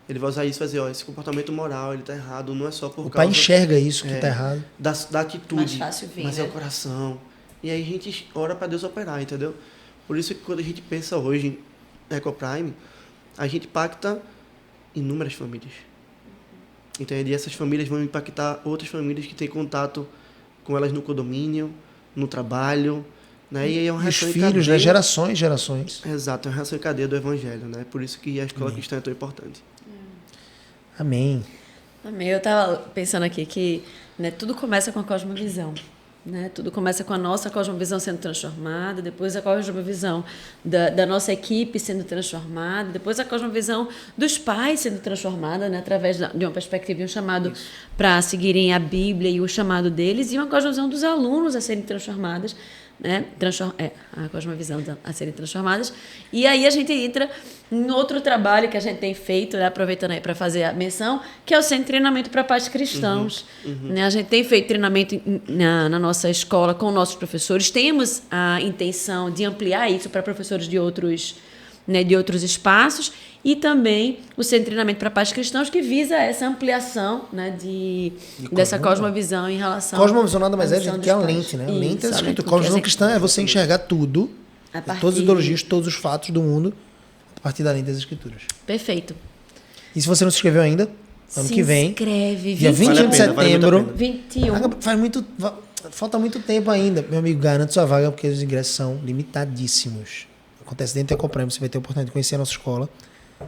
Ele vai usar isso e vai dizer, esse comportamento moral, ele está errado, não é só por causa... O pai enxerga isso que está errado. Da atitude, Mais fácil vir, mas né? é o coração. E aí a gente ora para Deus operar, entendeu? Por isso que quando a gente pensa hoje em EcoPrime, a gente impacta inúmeras famílias. Entende? E essas famílias vão impactar outras famílias que têm contato com elas no condomínio, no trabalho, né? E aí é uma E os reação em filhos, né? cadeia. Gerações. Exato, é uma reação em cadeia do evangelho, né? Por isso que a escola cristã é tão importante. Amém. Amém. Eu estava pensando aqui que, né, tudo começa com a cosmovisão. Né? Tudo começa com a nossa cosmovisão sendo transformada, depois a cosmovisão da nossa equipe sendo transformada, depois a cosmovisão dos pais sendo transformada, né? Através de uma perspectiva e um chamado para seguirem a Bíblia e o chamado deles, e uma cosmovisão dos alunos a serem transformadas, né? A cosmovisão a serem transformadas. E aí a gente entra em outro trabalho que a gente tem feito, né? Aproveitando aí para fazer a menção, que é o Centro de Treinamento para Pais Cristãos. Né? A gente tem feito treinamento na nossa escola com nossos professores. Temos a intenção de ampliar isso para professores de outros, né, de outros espaços, e também o Centro de Treinamento para Pais Cristãos, que visa essa ampliação, né, dessa cosmovisão em relação Cosmovisão nada mais à é missão do dos que a pais. lente, né? A Isso, lente é a lente escrito. com que Cosmovisão a cristã é você enxergar tudo, A todas as partir- ideologias, todos os fatos do mundo, a partir da lente das escrituras. Perfeito. E se você não se inscreveu ainda, ano Se que vem, inscreve, dia 21 de Vale a pena, vale muito a setembro, pena. 21. falta muito tempo ainda. Meu amigo, garante sua vaga, porque os ingressos são limitadíssimos. Acontece dentro da Ecoprime, você vai ter a oportunidade de conhecer a nossa escola.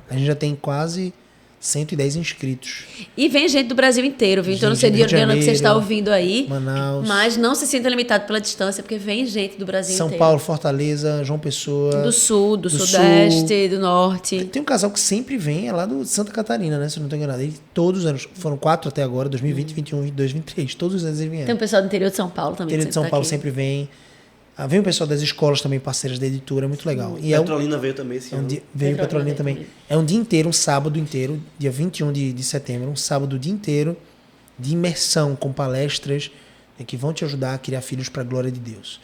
A gente já tem quase 110 inscritos. E vem gente do Brasil inteiro, viu? Então eu não Gente sei do de Rio de onde que você Janeiro, está ouvindo aí. Manaus, Mas não se sinta limitado pela distância, porque vem gente do Brasil São inteiro. Paulo, Fortaleza, João Pessoa. Do sul, do do sudeste, do norte. Tem um casal que sempre vem, é lá do Santa Catarina, né? Se eu não estou enganado. Ele, todos os anos, foram 4 até agora, 2020, 2021, 2022, 2023. Todos os anos eles vieram. Tem um pessoal do interior de São Paulo também. Interior que de São tá Paulo aqui. sempre vem. Vem o pessoal das escolas também, parceiras da editora, é muito legal. E é Petrolina veio também esse um ano. dia, veio o Petrolina Petrolina também. também. É um dia inteiro, um sábado inteiro, dia 21 de setembro, um sábado o dia inteiro de imersão com palestras, né, que vão te ajudar a criar filhos para a glória de Deus.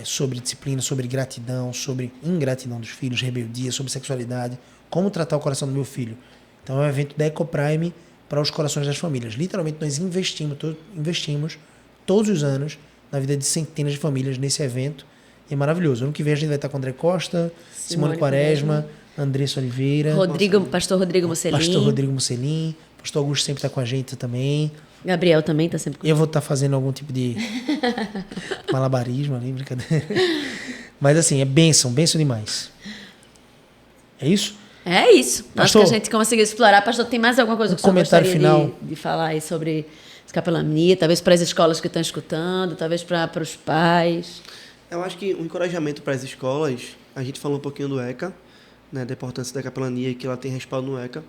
Sobre disciplina, sobre gratidão, sobre ingratidão dos filhos, rebeldia, sobre sexualidade, como tratar o coração do meu filho. Então é um evento da Ecoprime para os corações das famílias. Literalmente nós investimos todos os anos na vida de centenas de famílias nesse evento. E é maravilhoso. Ano que vem a gente vai estar com André Costa, Simone Quaresma, Andressa Oliveira, Pastor Rodrigo Musselin. Pastor Rodrigo Musselin, Pastor Augusto sempre está com a gente também. Gabriel também está sempre com Eu vou estar fazendo algum tipo de malabarismo ali, brincadeira. Mas assim, é bênção demais. É isso? É isso. Acho Pastor, que a gente conseguiu explorar. Pastor, tem mais alguma coisa que o senhor comentário gostaria final. de falar aí sobre capelania? Talvez para as escolas que estão escutando, talvez para os pais. Eu acho que um encorajamento para as escolas, a gente falou um pouquinho do ECA, né, da importância da capelania e que ela tem respaldo no ECA,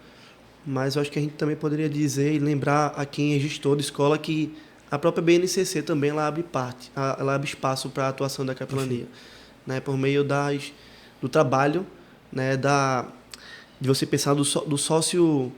mas eu acho que a gente também poderia dizer e lembrar a quem é gestor de escola que a própria BNCC também ela abre espaço para a atuação da capelania, né, por meio do trabalho, né, de você pensar do sócio...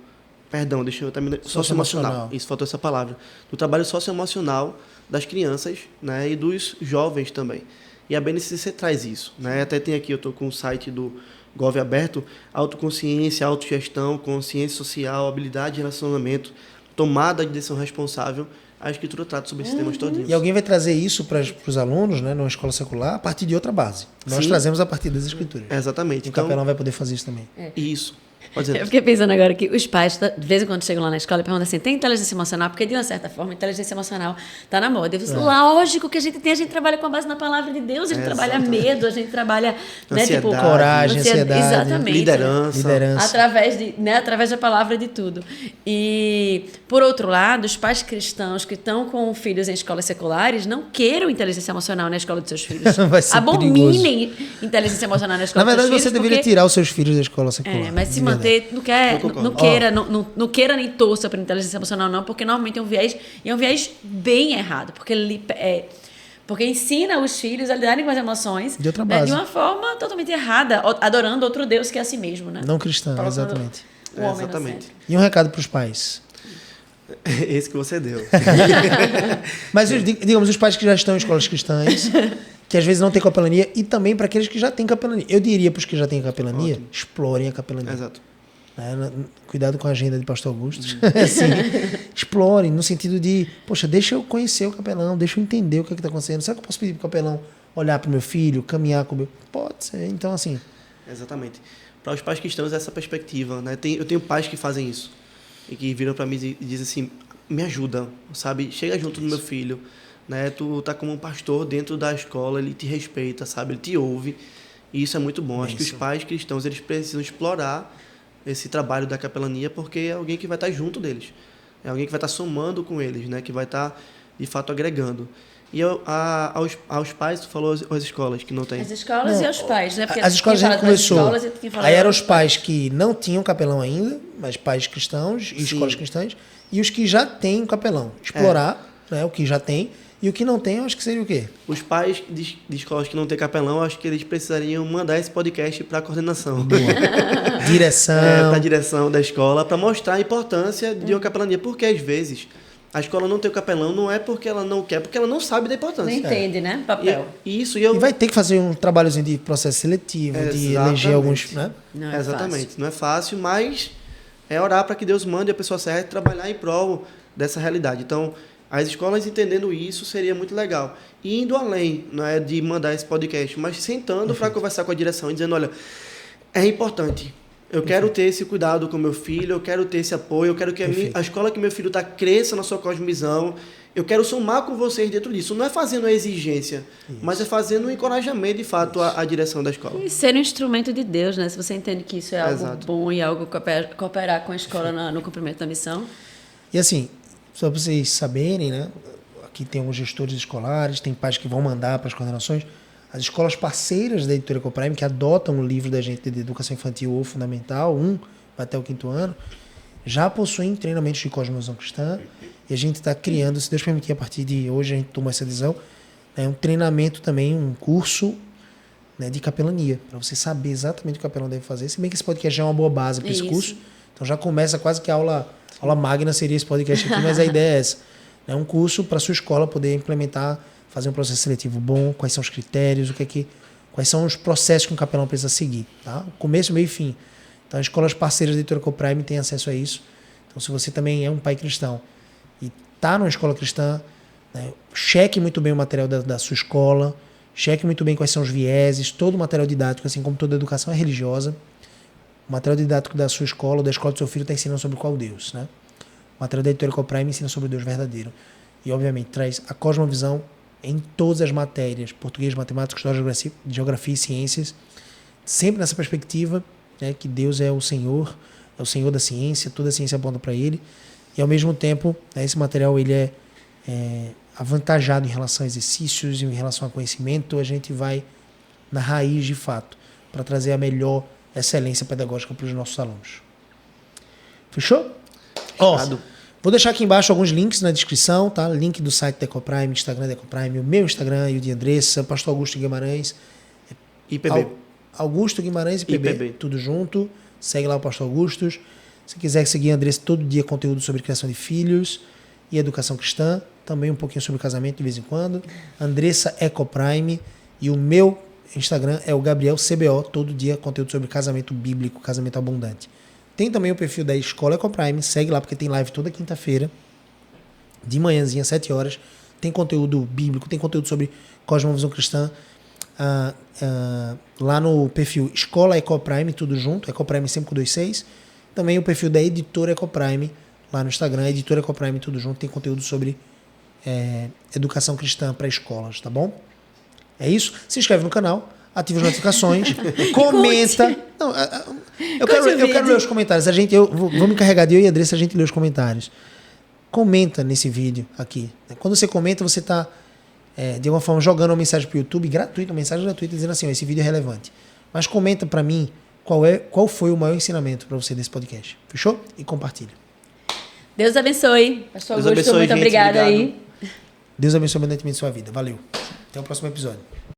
Perdão, deixa eu terminar. Socioemocional. Isso, faltou essa palavra. Do trabalho socioemocional das crianças, né, e dos jovens também. E a BNCC traz isso, né? Até tem aqui, eu estou com o site do Gov aberto, autoconsciência, autogestão, consciência social, habilidade de relacionamento, tomada de decisão responsável. A escritura trata sobre esses temas todinhos. E alguém vai trazer isso para os alunos, né, numa escola secular, a partir de outra base. Nós Sim. trazemos a partir das escrituras. Exatamente. E o capelão vai poder fazer isso também. Isso. Pode dizer. Eu fiquei pensando agora que os pais, de vez em quando chegam lá na escola e perguntam assim, tem inteligência emocional? Porque, de uma certa forma, a inteligência emocional está na moda. Eu falo, lógico que a gente tem, a gente trabalha com base na palavra de Deus, a gente trabalha medo, a gente trabalha... Né, tipo, coragem, ansiedade, exatamente. liderança. Através da palavra de tudo. E, por outro lado, os pais cristãos que estão com filhos em escolas seculares não queiram inteligência emocional na escola dos seus filhos. Vai ser Abominem inteligência emocional na escola Na dos seus verdade, filhos. você deveria porque- tirar os seus filhos da escola secular. mas se de manter, verdade. não queira nem torça para inteligência emocional, não, porque normalmente é um viés bem errado, porque ensina os filhos a lidarem com as emoções De outra base. de uma forma totalmente errada, adorando outro Deus que é a si mesmo, né? Não cristã, Colocando exatamente. o homem no Exatamente. centro. E um recado para os pais. Esse que você deu. Mas, digamos, os pais que já estão em escolas cristãs, que às vezes não têm capelania, e também para aqueles que já têm capelania. Eu diria para os que já têm capelania, Ótimo. explorem a capelania. Exato. Cuidado com a agenda de Pastor Augusto. Assim, explorem, no sentido de, poxa, deixa eu conhecer o capelão, deixa eu entender o que está acontecendo. Será que eu posso pedir para o capelão olhar para o meu filho, caminhar com o meu... Pode ser. Então, assim... Exatamente. Para os pais cristãos, essa perspectiva, né? Eu tenho pais que fazem isso. e que viram para mim e dizem assim, me ajuda, sabe? Chega junto do meu filho, né? Tu tá como um pastor dentro da escola, ele te respeita, sabe? Ele te ouve. E isso é muito bom. Acho que os pais cristãos, eles precisam explorar esse trabalho da capelania, porque é alguém que vai estar junto deles. É alguém que vai estar somando com eles, né? Que vai estar, de fato, agregando. E aos pais, tu falou as escolas que não tem. As escolas e aos pais, né? Porque as escolas a gente começou. Aí eram os pais pais que não tinham capelão ainda, mas pais cristãos e Sim. escolas cristãs, e os que já têm um capelão. Explorar, né, o que já tem. E o que não tem, eu acho que seria o quê? Os pais de escolas que não têm capelão, acho que eles precisariam mandar esse podcast para a coordenação. Direção. Para a direção da escola, para mostrar a importância de uma capelania. Porque, às vezes, a escola não tem o capelão, não é porque ela não quer, porque ela não sabe da importância. Não entende, né? Papel. E E vai ter que fazer um trabalhozinho de processo seletivo, de eleger alguns, né? Não é Exatamente. fácil. Não é fácil, mas é orar para que Deus mande a pessoa certa trabalhar em prol dessa realidade. Então, as escolas entendendo isso seria muito legal. E indo além, não é de mandar esse podcast, mas sentando para conversar com a direção e dizendo, olha, é importante. Eu quero ter esse cuidado com meu filho, eu quero ter esse apoio, eu quero que a escola que meu filho está cresça na sua cosmovisão. Eu quero somar com vocês dentro disso. Não é fazendo a exigência, mas é fazendo um encorajamento, de fato, à direção da escola. E ser um instrumento de Deus, né? Se você entende que isso é algo Exato. bom e algo cooperar com a escola no cumprimento da missão. E assim, só para vocês saberem, né? Aqui tem alguns gestores escolares, tem pais que vão mandar para as coordenações. As escolas parceiras da Editora Ecoprime, que adotam o livro da gente de educação infantil ou fundamental, vai até o 5º ano, já possuem treinamentos de cosmovisão cristã. E a gente está criando, se Deus permitir, a partir de hoje a gente tomou essa decisão, um treinamento também, um curso, né, de capelania, para você saber exatamente o que o capelão deve fazer. Se bem que esse podcast já é uma boa base para esse curso. Então já começa quase que a aula magna seria esse podcast aqui, mas a ideia é essa. É um curso para a sua escola poder implementar, fazer um processo seletivo bom, quais são os critérios, quais são os processos que um capelão precisa seguir. Tá? Começo, meio e fim. Então as escolas parceiras da Editora Ecoprime têm acesso a isso. Então se você também é um pai cristão e está numa escola cristã, né, cheque muito bem o material da sua escola, cheque muito bem quais são os vieses, todo o material didático, assim como toda educação é religiosa. O material didático da sua escola ou da escola do seu filho está ensinando sobre qual Deus, né? O material da Editora Ecoprime ensina sobre o Deus verdadeiro. E, obviamente, traz a cosmovisão em todas as matérias, português, matemática, história, geografia e ciências, sempre nessa perspectiva, né, que Deus é o Senhor da ciência, toda a ciência aponta para Ele, e, ao mesmo tempo, né, esse material ele é avantajado em relação a exercícios, em relação a conhecimento, a gente vai na raiz, de fato, para trazer a melhor excelência pedagógica para os nossos alunos. Fechou? Vou deixar aqui embaixo alguns links na descrição, tá? Link do site da Ecoprime, Instagram da Ecoprime, o meu Instagram e o de Andressa, Pastor Augusto Guimarães. IPB. Augusto Guimarães e IPB, tudo junto. Segue lá o Pastor Augusto. Se quiser seguir a Andressa, todo dia conteúdo sobre criação de filhos e educação cristã, também um pouquinho sobre casamento de vez em quando. Andressa Ecoprime. E o meu Instagram é o Gabriel CBO, todo dia conteúdo sobre casamento bíblico, casamento abundante. Tem também o perfil da Escola Ecoprime, segue lá porque tem live toda quinta-feira, de manhãzinha, 7 horas. Tem conteúdo bíblico, tem conteúdo sobre cosmovisão cristã. Lá no perfil Escola Ecoprime, tudo junto, Ecoprime sempre com 26. Também o perfil da Editora Ecoprime, lá no Instagram, Editora Ecoprime, tudo junto, tem conteúdo sobre educação cristã para escolas, tá bom? É isso. Se inscreve no canal, ativa as notificações, comenta. Não, eu quero ler os comentários. Eu vou me encarregar de eu e a Andressa, a gente lê os comentários. Comenta nesse vídeo aqui. Quando você comenta, você está, de alguma forma, jogando uma mensagem para o YouTube, gratuita, uma mensagem gratuita, dizendo assim, esse vídeo é relevante. Mas comenta para mim qual foi o maior ensinamento para você desse podcast. Fechou? E compartilha. Deus abençoe. Pastor Deus Augusto, abençoe, muito gente. obrigada Obrigado. aí. Deus abençoe abundantemente sua vida. Valeu. Até o próximo episódio.